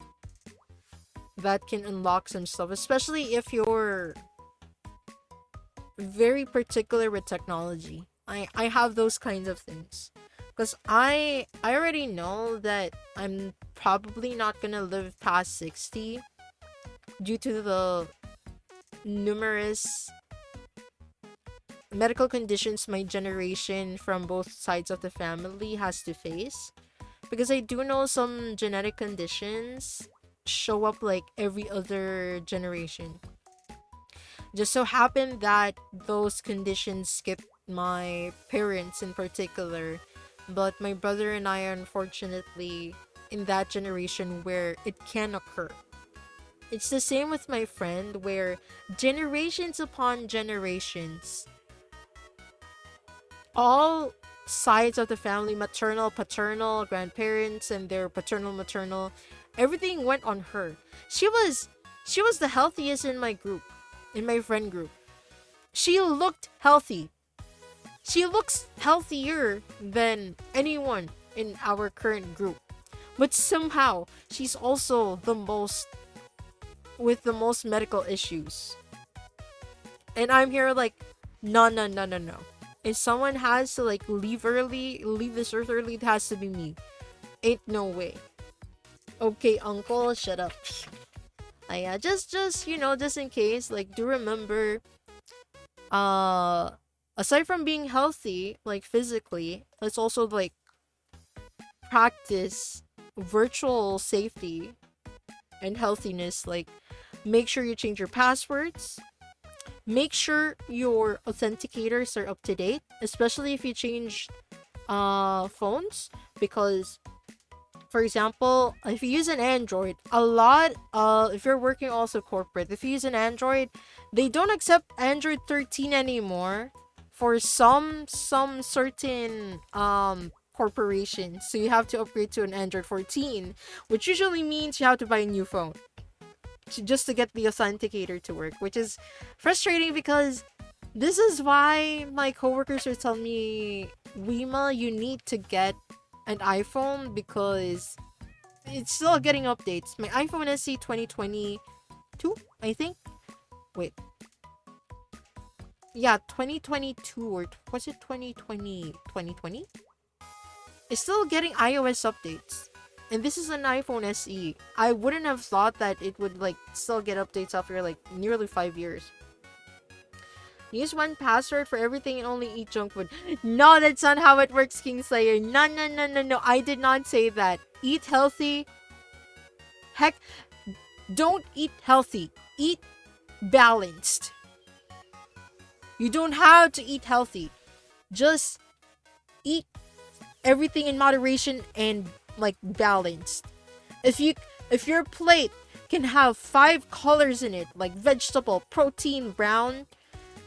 that can unlock some stuff, especially if you're very particular with technology. I have those kinds of things, because I already know that I'm probably not gonna live past 60 due to the numerous medical conditions my generation from both sides of the family has to face. because I do know some genetic conditions show up like every other generation. Just so happened that those conditions skipped my parents in particular, but my brother and I are unfortunately in that generation where it can occur. It's the same with my friend where generations upon generations, all sides of the family, maternal, paternal, grandparents, and their paternal, maternal, everything went on her. She was the healthiest in my group, in my friend group. She looked healthy. She looks healthier than anyone in our current group. But somehow, she's also the most with the most medical issues. And I'm here like, no. If someone has to like leave this earth early, it has to be me. Ain't no way. Okay, uncle, shut up. Yeah, just just in case, like, do remember, aside from being healthy, like physically, let's also like practice virtual safety and healthiness. Like, make sure you change your passwords. Make sure your authenticators are up to date, especially if you change phones, because for example, if you use an Android, if you're working also corporate, if you use an Android, they don't accept Android 13 anymore for some certain corporations. So you have to upgrade to an Android 14, which usually means you have to buy a new phone just to get the authenticator to work, which is frustrating because this is why my coworkers are telling me, Rima, you need to get an iPhone because it's still getting updates. My iPhone SE 2022, I think. Wait. Yeah, 2022 or was it 2020? 2020? It's still getting iOS updates. And this is an iPhone SE. I wouldn't have thought that it would like still get updates after like nearly 5 years. Use one password for everything and only eat junk food. No, that's not how it works, Kingslayer. No. I did not say that. Eat healthy. Heck, don't eat healthy. Eat balanced. You don't have to eat healthy. Just eat everything in moderation and like balanced. If your plate can have 5 colors in it, like vegetable, protein, brown,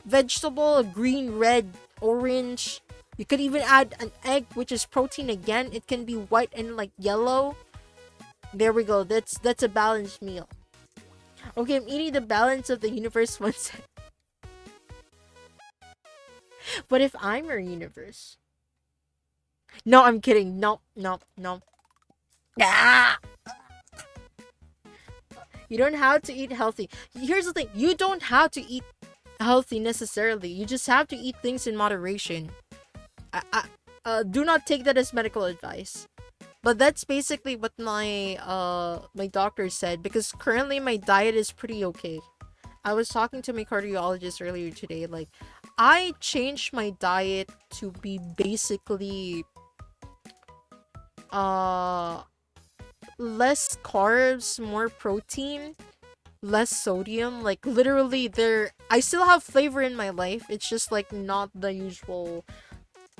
vegetable, green, red, orange. You could even add an egg, which is protein again. It can be white and like yellow. There we go. That's a balanced meal. Okay, I'm eating the balance of the universe once. What if I'm your universe? No, I'm kidding. No. Ah! You don't have to eat healthy. Here's the thing. You don't have to eat healthy necessarily. You just have to eat things in moderation. Do not take that as medical advice. But that's basically what my my doctor said, because currently my diet is pretty okay. I was talking to my cardiologist earlier today. Like, I changed my diet to be basically less carbs, more protein, less sodium. Like, literally, I still have flavor in my life. It's just like not the usual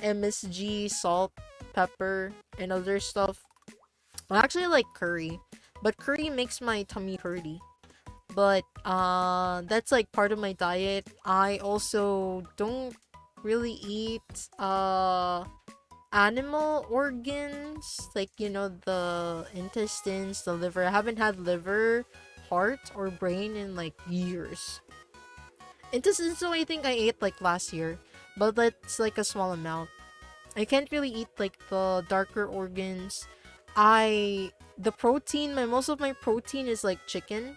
MSG, salt, pepper, and other stuff. I actually like curry, but curry makes my tummy hurty. But that's like part of my diet. I also don't really eat animal organs, like, the intestines, the liver. I haven't had liver, heart, or brain in like years. Intestines, so I think I ate like last year, but that's like a small amount. I can't really eat like the darker organs. The protein, most of my protein is like chicken,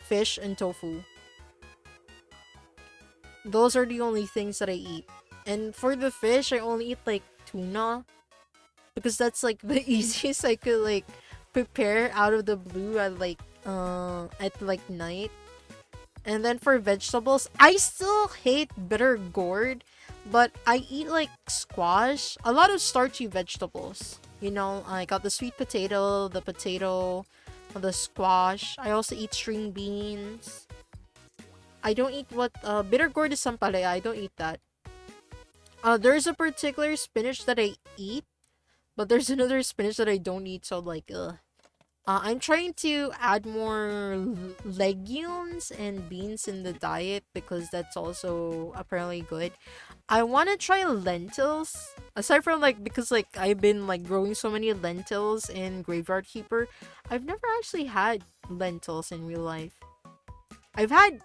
fish, and tofu. Those are the only things that I eat. And for the fish, I only eat like tuna, because that's like the easiest I could like prepare out of the blue at like night. And then for vegetables, I still hate bitter gourd, but I eat like squash, a lot of starchy vegetables. You know, I got the sweet potato, the squash. I also eat string beans. I don't eat what bitter gourd is sampalaya. I don't eat that. There's a particular spinach that I eat, but there's another spinach that I don't eat. So like, I'm trying to add more legumes and beans in the diet because that's also apparently good. I want to try lentils. Aside from like, because like I've been like growing so many lentils in Graveyard Keeper, I've never actually had lentils in real life. I've had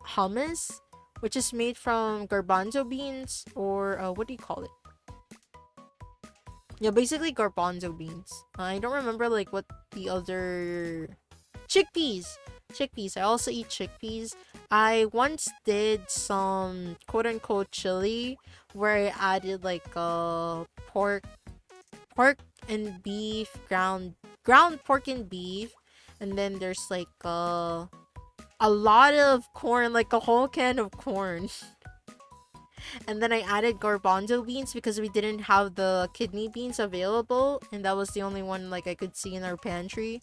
hummus, which is made from garbanzo beans, or what do you call it? Yeah, basically garbanzo beans. I don't remember like what the other... Chickpeas! Chickpeas. I also eat chickpeas. I once did some quote-unquote chili where I added like pork and beef, ground pork and beef, and then there's like a lot of corn, like a whole can of corn. And then I added garbanzo beans because we didn't have the kidney beans available, and that was the only one like I could see in our pantry.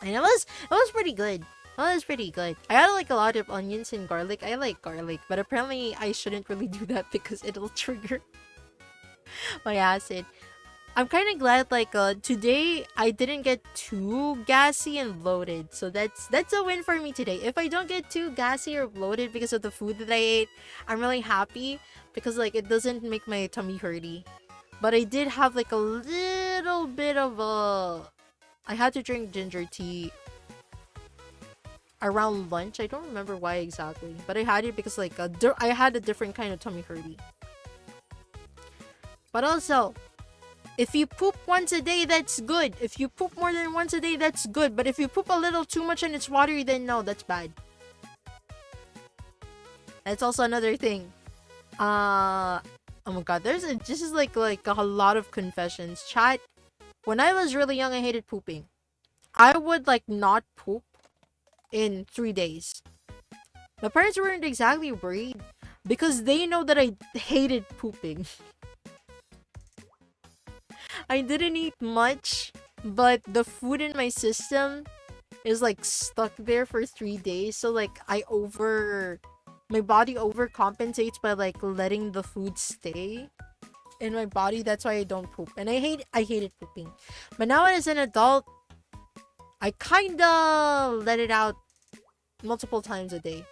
And it was pretty good. It was pretty good. I had like a lot of onions and garlic. I like garlic, but apparently I shouldn't really do that because it'll trigger my acid. I'm kind of glad like today I didn't get too gassy and bloated. So that's a win for me today. If I don't get too gassy or bloated because of the food that I ate, I'm really happy because like it doesn't make my tummy hurty. But I did have like a little bit of I had to drink ginger tea around lunch. I don't remember why exactly, but I had it because like I had a different kind of tummy hurty. But also, if you poop once a day, that's good. If you poop more than once a day, that's good. But if you poop a little too much and it's watery, then no, that's bad. That's also another thing. Oh my god, this is like a lot of confessions. Chat, when I was really young, I hated pooping. I would like not poop in 3 days. My parents weren't exactly worried because they know that I hated pooping. I didn't eat much, but the food in my system is like stuck there for 3 days. So like my body overcompensates by like letting the food stay in my body. That's why I don't poop. And I hated pooping. But now as an adult, I kinda let it out multiple times a day.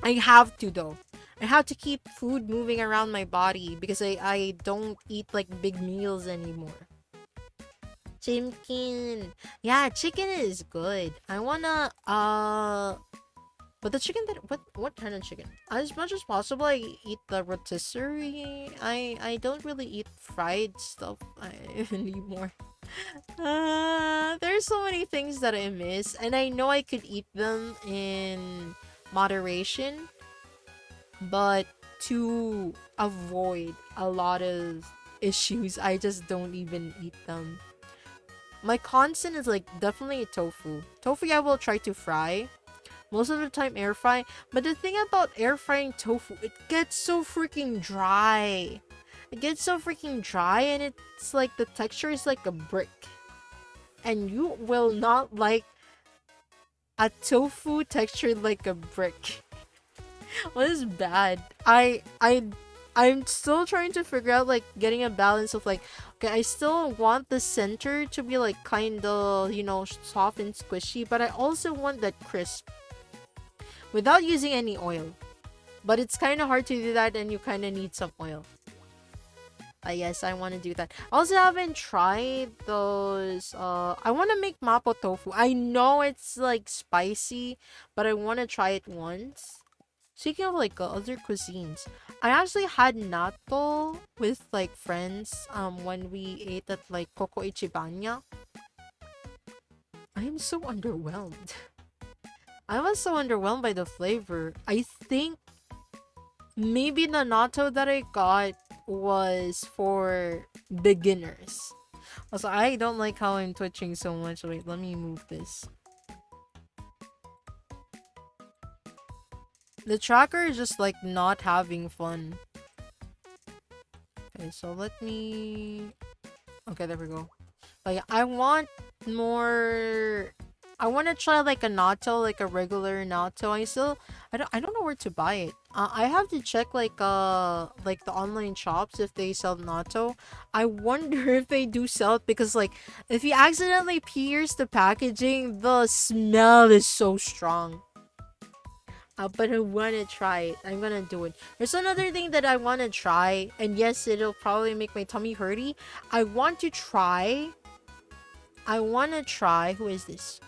I have to though. I have to keep food moving around my body because I don't eat like big meals anymore. Chicken. Yeah, chicken is good. I wanna but the chicken that what kind of chicken? As much as possible I eat the rotisserie. I don't really eat fried stuff anymore. There's so many things that I miss, and I know I could eat them in moderation, but to avoid a lot of issues, I just don't even eat them. My constant is like definitely tofu. Tofu I will try to fry. Most of the time air fry. But the thing about air frying tofu, it gets so freaking dry. It gets so freaking dry, and it's like the texture is like a brick. And you will not like a tofu textured like a brick. What is bad? I'm still trying to figure out like getting a balance of like, okay, I still want the center to be like kind of, you know, soft and squishy, but I also want that crisp without using any oil. But it's kind of hard to do that, and you kind of need some oil. Yes, I want to do that. I also haven't tried those. I want to make mapo tofu. I know it's like spicy, but I want to try it once. Speaking of like other cuisines, I actually had natto with like friends when we ate at like Coco Ichibanya. I am so underwhelmed. I was so underwhelmed by the flavor. I think maybe the natto that I got was for beginners. Also, I don't like how I'm twitching so much. Wait, let me move this. The tracker is just like not having fun. Okay, so let me Okay, there we go. But yeah, I want more. I want to try like a natto, like a regular natto. I don't know where to buy it. I have to check like the online shops if they sell natto. I wonder if they do sell it, because like if you accidentally pierce the packaging, the smell is so strong. But I want to try it. I'm gonna do it. There's another thing that I want to try, and yes, it'll probably make my tummy hurty. I want to try. Who is this?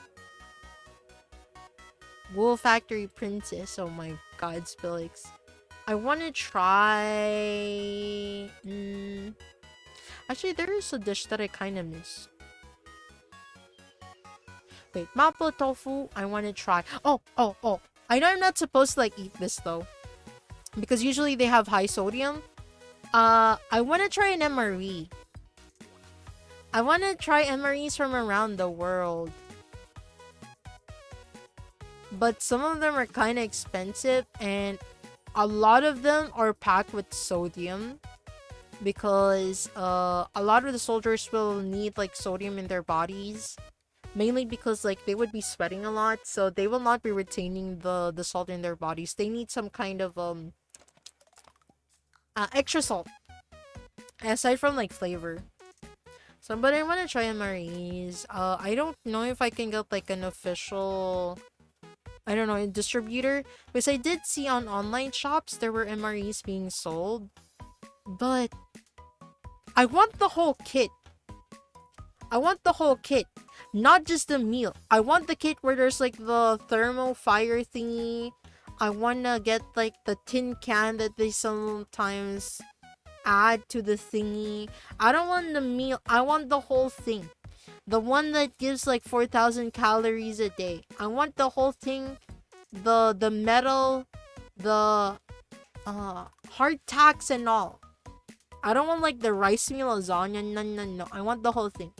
Wool Factory Princess. Oh my god, Spillix. I want to try. Actually, there is a dish that I kind of miss. Wait, mapo tofu. I want to try. Oh. I know I'm not supposed to like eat this though, because usually they have high sodium. I want to try an MRE. I want to try MREs from around the world, but some of them are kind of expensive, and a lot of them are packed with sodium, because a lot of the soldiers will need like sodium in their bodies, mainly because like they would be sweating a lot, so they will not be retaining the salt in their bodies. They need some kind of extra salt aside from like flavor. So, but I want to try MREs. I don't know if I can get like an official, I don't know, a distributor, because I did see on online shops there were MREs being sold, but I want the whole kit. Not just the meal. I want the kit where there's like the thermal fire thingy. I wanna get like the tin can that they sometimes add to the thingy. I don't want the meal. I want the whole thing. The one that gives like 4,000 calories a day. I want the whole thing. The metal, the hardtacks and all. I don't want like the rice meal lasagna. No. I want the whole thing.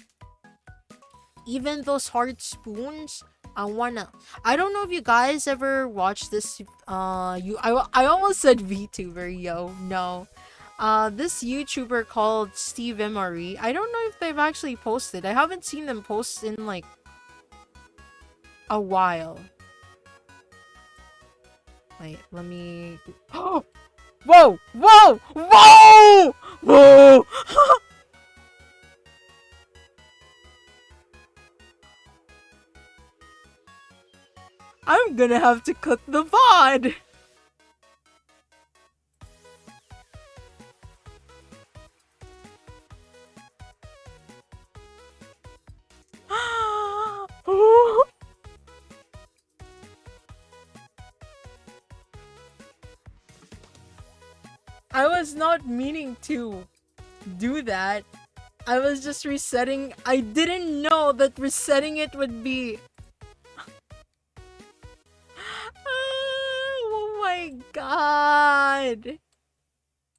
Even those hard spoons, I don't know if you guys ever watched this. I almost said VTuber, yo. No. This YouTuber called Steve MRE. I don't know if they've actually posted. I haven't seen them post in like a while. Wait, let me. Oh! Whoa! I'm gonna have to cut the VOD. I was not meaning to do that. I was just resetting. I didn't know that resetting it would be... Oh my god.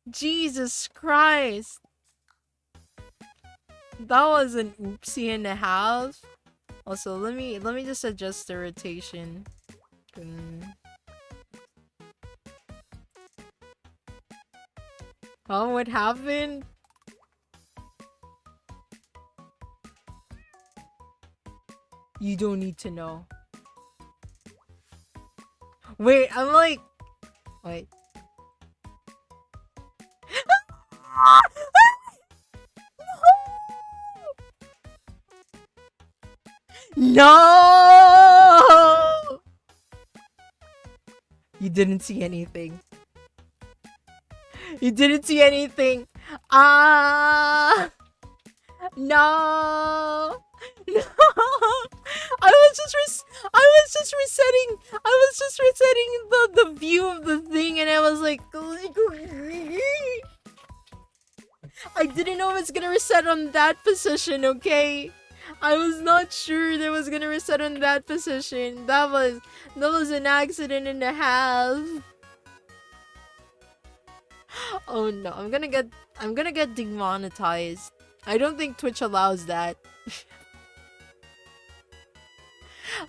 Jesus Christ. That was an oopsie and a half. Also, let me just adjust the rotation. Oh, what happened? You don't need to know. Wait, I'm like... Wait. No! You didn't see anything. You didn't see anything. No. No. I was just resetting the view of the thing, and I was like, I didn't know it was gonna reset on that position, okay? I was not sure that it was gonna reset on that position. That was an accident and a half. Oh no, I'm gonna get demonetized. I don't think Twitch allows that.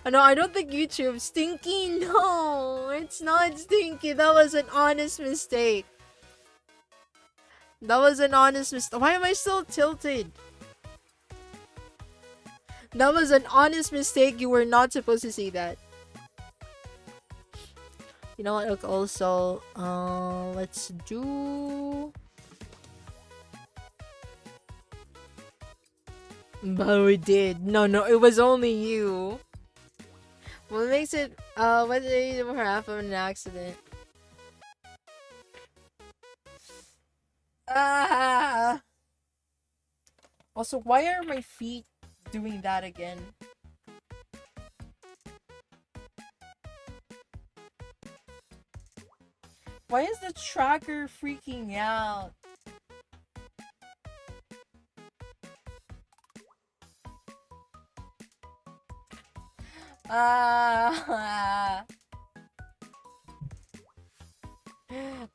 No, I don't think YouTube. Stinky, no, it's not stinky. That was an honest mistake. Why am I still tilted? That was an honest mistake. You were not supposed to say that. You know what? Look, also, let's do. But we did. No, it was only you. What makes it? What's the reason for half of an accident? Ah. Also, why are my feet doing that again? Why is the tracker freaking out? Ah.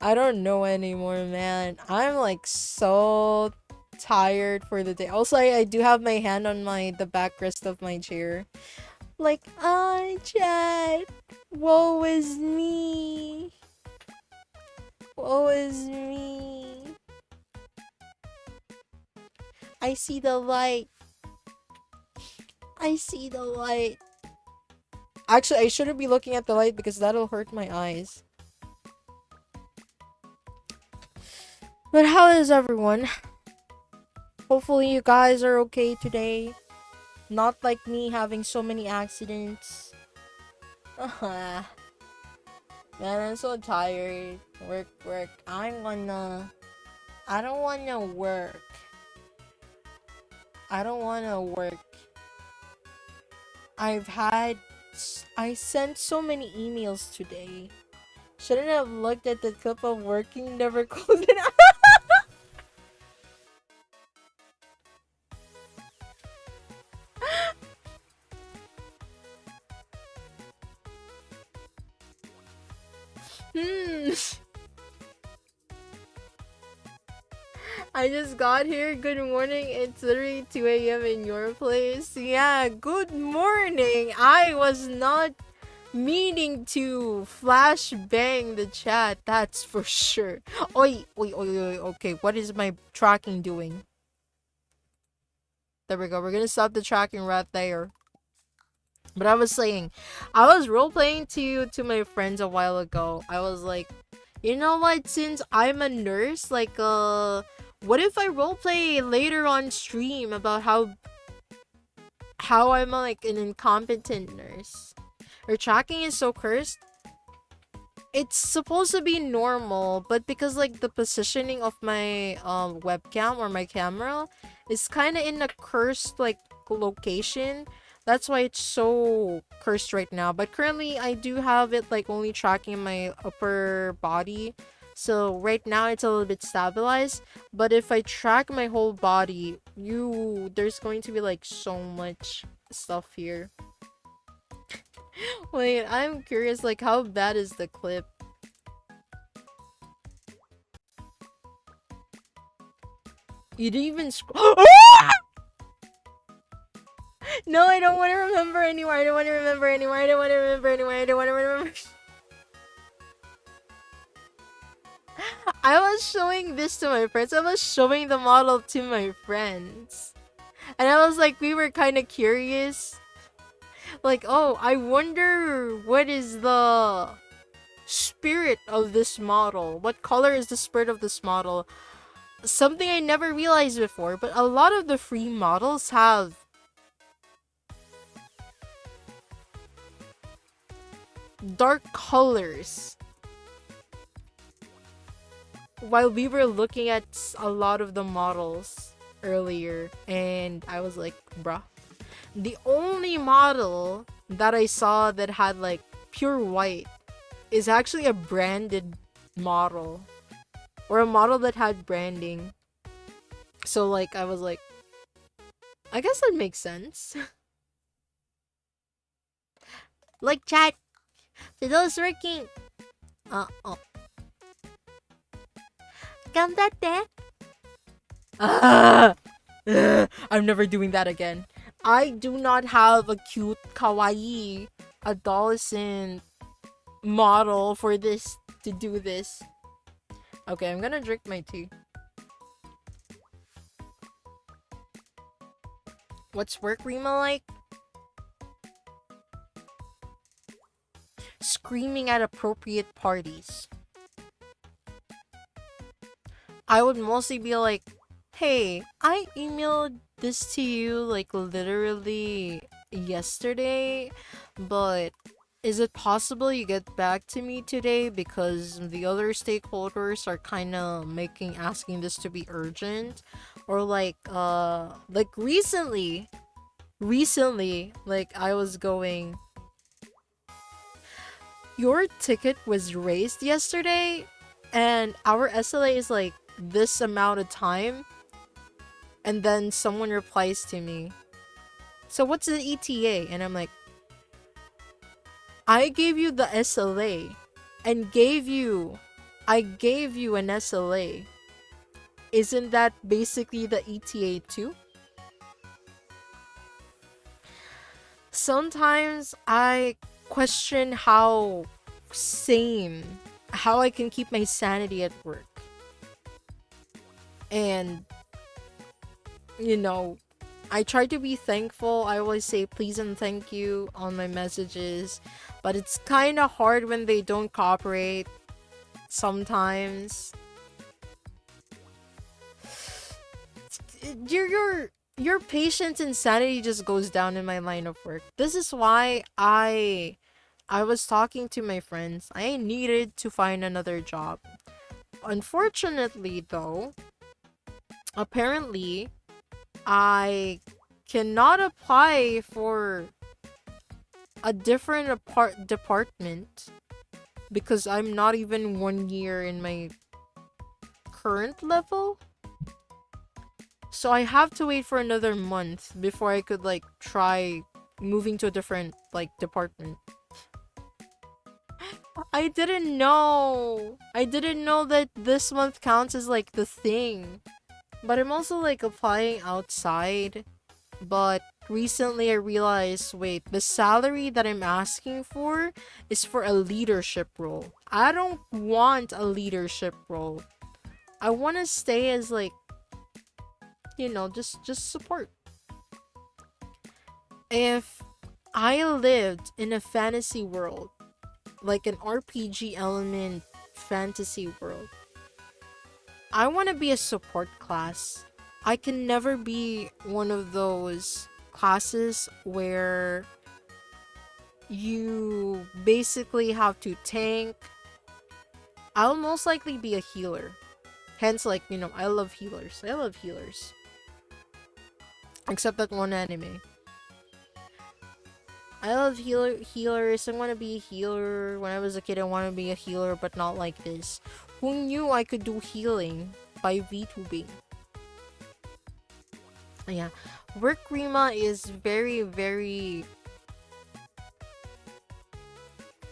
I don't know anymore, man. I'm like so tired for the day. Also, I do have my hand on the backrest of my chair. Like, chat. Woe is me. Woe is me. I see the light. I see the light. Actually, I shouldn't be looking at the light because that'll hurt my eyes. But how is everyone? Hopefully you guys are okay today. Not like me having so many accidents. Man, I'm so tired. Work. I don't wanna work. I don't wanna work. I sent so many emails today. Shouldn't have looked at the clip of working, never closed it out. I just got here. Good morning. It's literally 2 a.m. in your place. Yeah, good morning. I was not meaning to flash bang the chat. That's for sure. Oi. Okay, what is my tracking doing? There we go. We're gonna stop the tracking right there. But I was saying, I was role-playing to my friends a while ago. I was like, you know what? Since I'm a nurse, like, what if I roleplay later on stream about how I'm like an incompetent nurse? Or tracking is so cursed. It's supposed to be normal, but because like the positioning of my webcam or my camera is kind of in a cursed like location, that's why it's so cursed right now. But currently I do have it like only tracking my upper body, so right now it's a little bit stabilized. But if I track my whole body, there's going to be like so much stuff here. Wait, I'm curious, like, how bad is the clip? You didn't even No, I don't want to remember anymore. I don't want to remember anymore. I don't want to remember anymore. I don't want to remember. I was showing this to my friends. I was showing the model to my friends. And I was like, we were kind of curious. Like, oh, I wonder what is the spirit of this model? What color is the spirit of this model? Something I never realized before, but a lot of the free models have dark colors. While we were looking at a lot of the models earlier, and I was like, bruh. The only model that I saw that had like pure white is actually a branded model. Or a model that had branding. So like, I was like, I guess that makes sense. Like, chat. For those working. Oh. Gandatte. I'm never doing that again. I do not have a cute, kawaii, adolescent model for this to do this. Okay, I'm gonna drink my tea. What's work Rima like? Screaming at appropriate parties. I would mostly be like, hey, I emailed this to you like literally yesterday, but is it possible you get back to me today because the other stakeholders are kind of asking this to be urgent? Or like recently, like I was going, your ticket was raised yesterday and our SLA is like this amount of time, and then someone replies to me, so what's the ETA? And I'm like, I gave you the SLA and I gave you an SLA. Isn't that basically the ETA too? Sometimes I question how I can keep my sanity at work. And you know, I try to be thankful. I always say please and thank you on my messages, but it's kind of hard when they don't cooperate sometimes. Your patience and sanity just goes down in my line of work. This is why I was talking to my friends. I needed to find another job. Unfortunately though, apparently I cannot apply for a different department because I'm not even 1 year in my current level. So I have to wait for another month before I could like try moving to a different like department. I didn't know that this month counts as like the thing. But I'm also like applying outside. But recently I realized, wait, the salary that I'm asking for is for a leadership role. I don't want a leadership role. I want to stay as like, you know, just support. If I lived in a fantasy world, like an RPG element fantasy world, I want to be a support class. I can never be one of those classes where you basically have to tank. I'll most likely be a healer. Hence, like, you know, I love healers. Except that one anime. I love healers. I want to be a healer. When I was a kid, I wanted to be a healer, but not like this. Who knew I could do healing by VTubing? Yeah. Work Rima is very, very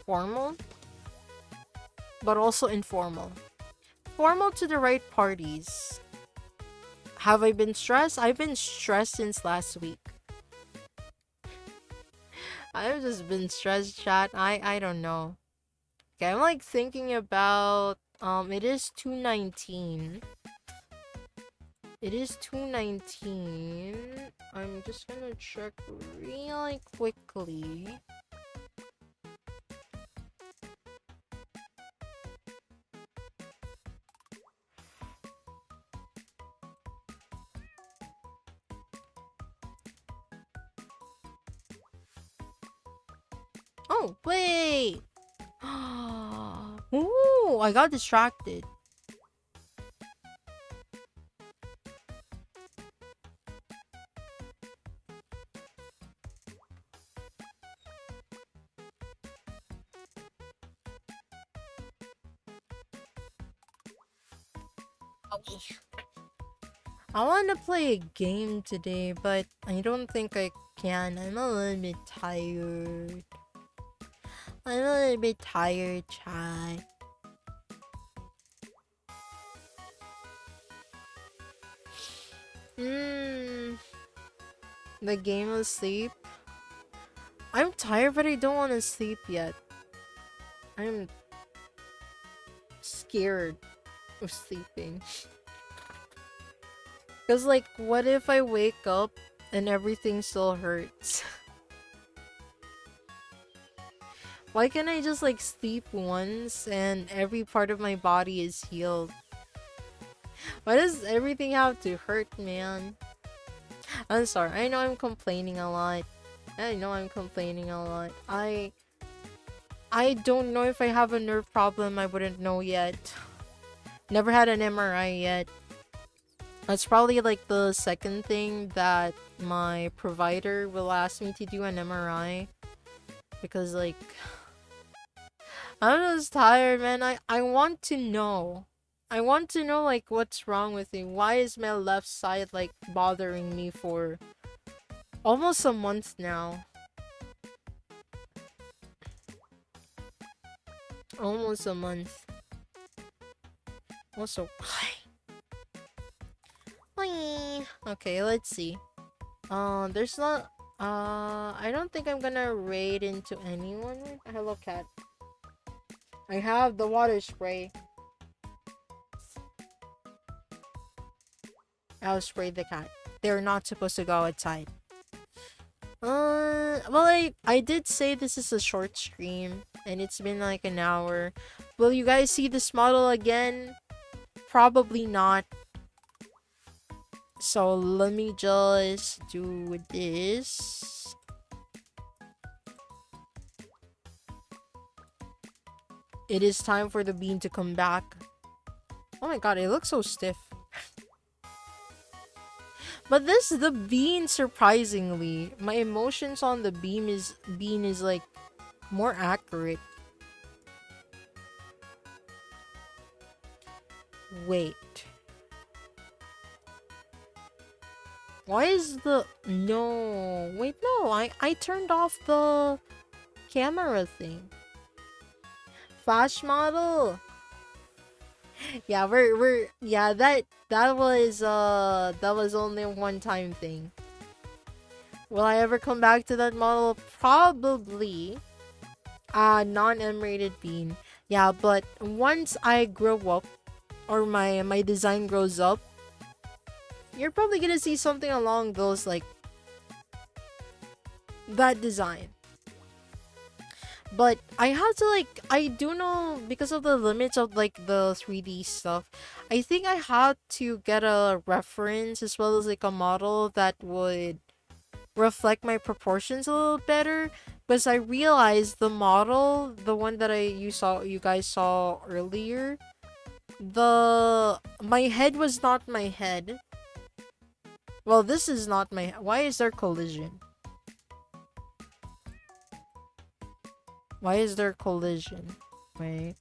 formal, but also informal. Formal to the right parties. Have I been stressed? I've been stressed since last week. I've just been stressed, chat. I don't know. Okay, I'm like thinking about it is 2:19. It is 2:19. I'm just gonna check really quickly. Oh, wait! Ooh, I got distracted. I want to play a game today, but I don't think I can. I'm a little bit tired. Chat. The game of sleep. I'm tired, but I don't want to sleep yet. I'm scared of sleeping. Because, like, what if I wake up and everything still hurts. Why can't I just like sleep once and every part of my body is healed? Why does everything have to hurt, man? I'm sorry. I know I'm complaining a lot. I don't know if I have a nerve problem. I wouldn't know yet. Never had an MRI yet. That's probably like the second thing that my provider will ask me to do, an MRI. Because like, I'm just tired, man. I want to know. I want to know like what's wrong with me. Why is my left side like bothering me for almost a month now? Almost a month. Also, okay, let's see. There's not. I don't think I'm gonna raid into anyone. Hello, cat. I have the water spray. I'll spray the cat. They're not supposed to go outside. Well, I did say this is a short stream, and it's been like an hour. Will you guys see this model again? Probably not. So let me just do this. It is time for the bean to come back. Oh my god, it looks so stiff. But the bean, surprisingly, my emotions on the bean is like more accurate. Wait. Why is the... No. Wait, no. I turned off the camera thing. Flash model. Yeah, yeah, that was only a one-time thing. Will I ever come back to that model? Probably. Non-M-rated bean. Yeah, but once I grow up, or my design grows up, you're probably gonna see something along those, like, that design. But I have to, like, I do know, because of the limits of, like, the 3D stuff, I think I had to get a reference as well as, like, a model that would reflect my proportions a little better. Because I realized the model, the one that you guys saw earlier, my head was not my head. Well, this is not my... Why is there collision? Why is there collision? Wait.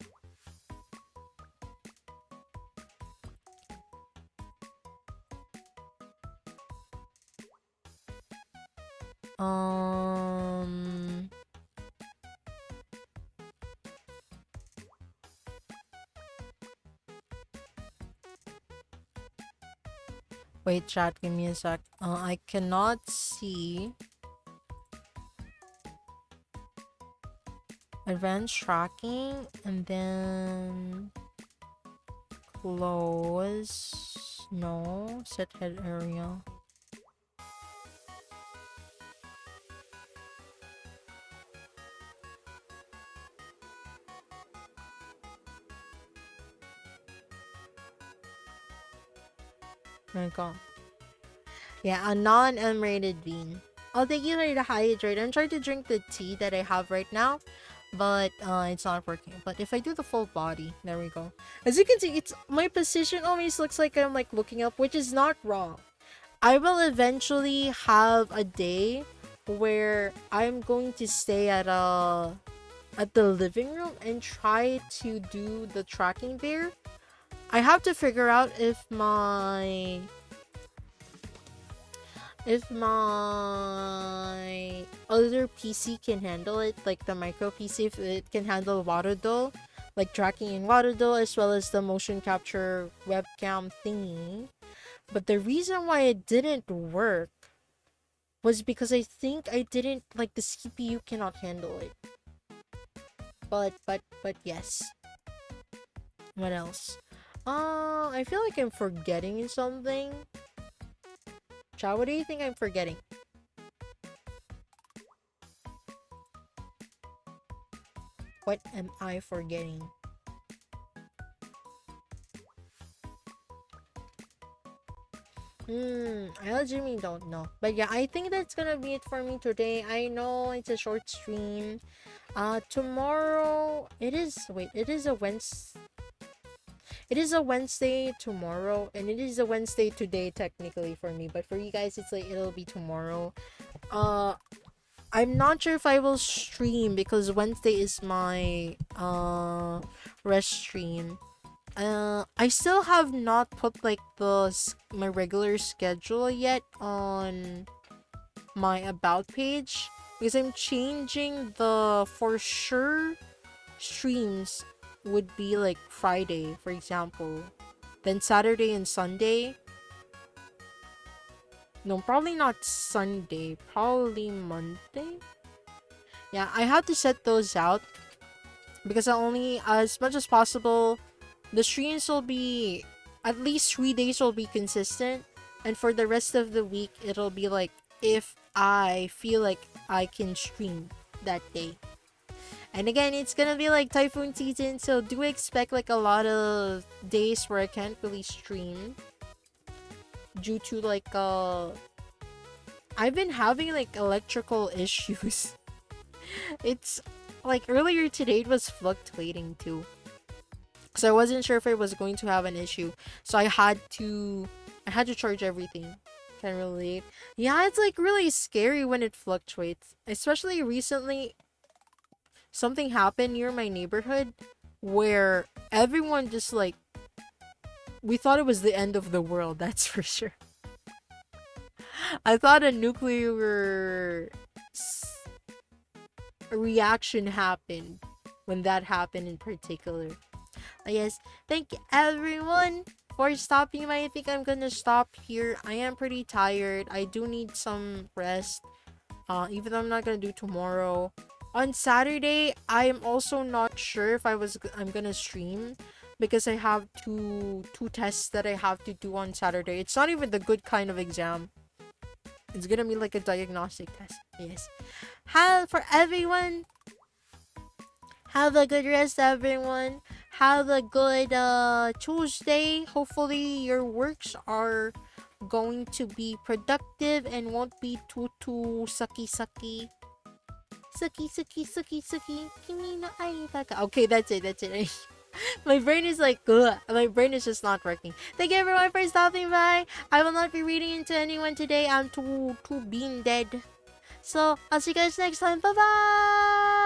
Wait, chat, give me a sec. I cannot see. Advanced tracking, and then close. No, set head area. There you go. Yeah, a non-M-rated bean. Oh, thank you for the hydrate. I'm trying to drink the tea that I have right now, but it's not working. But if I do the full body, there we go. As you can see, it's my position always looks like I'm like looking up, which is not wrong. I will eventually have a day where I'm going to stay at the living room and try to do the tracking there. I have to figure out if my other PC can handle it, like the micro PC, if it can handle Waterdo, like tracking in Waterdo, as well as the motion capture webcam thingy. But the reason why it didn't work was because I think I didn't, like, the CPU cannot handle it. But yes. What else? I feel like I'm forgetting something. chat. What do you think I'm forgetting? What am I forgetting? I legitimately don't know. But yeah, I think that's gonna be it for me today. I know it's a short stream. Tomorrow it is a Wednesday. It is a Wednesday tomorrow, and it is a Wednesday today technically for me. But for you guys, it's like it'll be tomorrow. I'm not sure if I will stream because Wednesday is my rest stream. I still have not put like my regular schedule yet on my about page because I'm changing the for sure streams would be like Friday, for example, then Saturday and Sunday. No, probably not Sunday, probably Monday. Yeah, I have to set those out because I only, as much as possible, the streams will be at least 3 days will be consistent, and for the rest of the week it'll be like if I feel like I can stream that day. And again, it's gonna be like typhoon season, so do expect like a lot of days where I can't really stream due to like I've been having like electrical issues. It's like earlier today it was fluctuating too, so I wasn't sure if I was going to have an issue, so I had to charge everything. Can't relate. Yeah, it's like really scary when it fluctuates, especially recently. Something happened near my neighborhood where everyone just like, we thought it was the end of the world, that's for sure. I thought a nuclear reaction happened when that happened in particular. Yes, thank you everyone for stopping by. I think I'm gonna stop here. I am pretty tired. I do need some rest. Even though I'm not gonna do tomorrow. On Saturday, I am also not sure if I'm gonna stream because I have two tests that I have to do on Saturday. It's not even the good kind of exam. It's gonna be like a diagnostic test. Yes. For everyone, have a good rest, everyone. Have a good Tuesday. Hopefully your works are going to be productive and won't be too sucky. Sucky. Kimi no aitaka. Okay, that's it. My brain is like, ugh. My brain is just not working. Thank you everyone for stopping by. I will not be reading into anyone today. I'm too being dead. So, I'll see you guys next time. Bye-bye!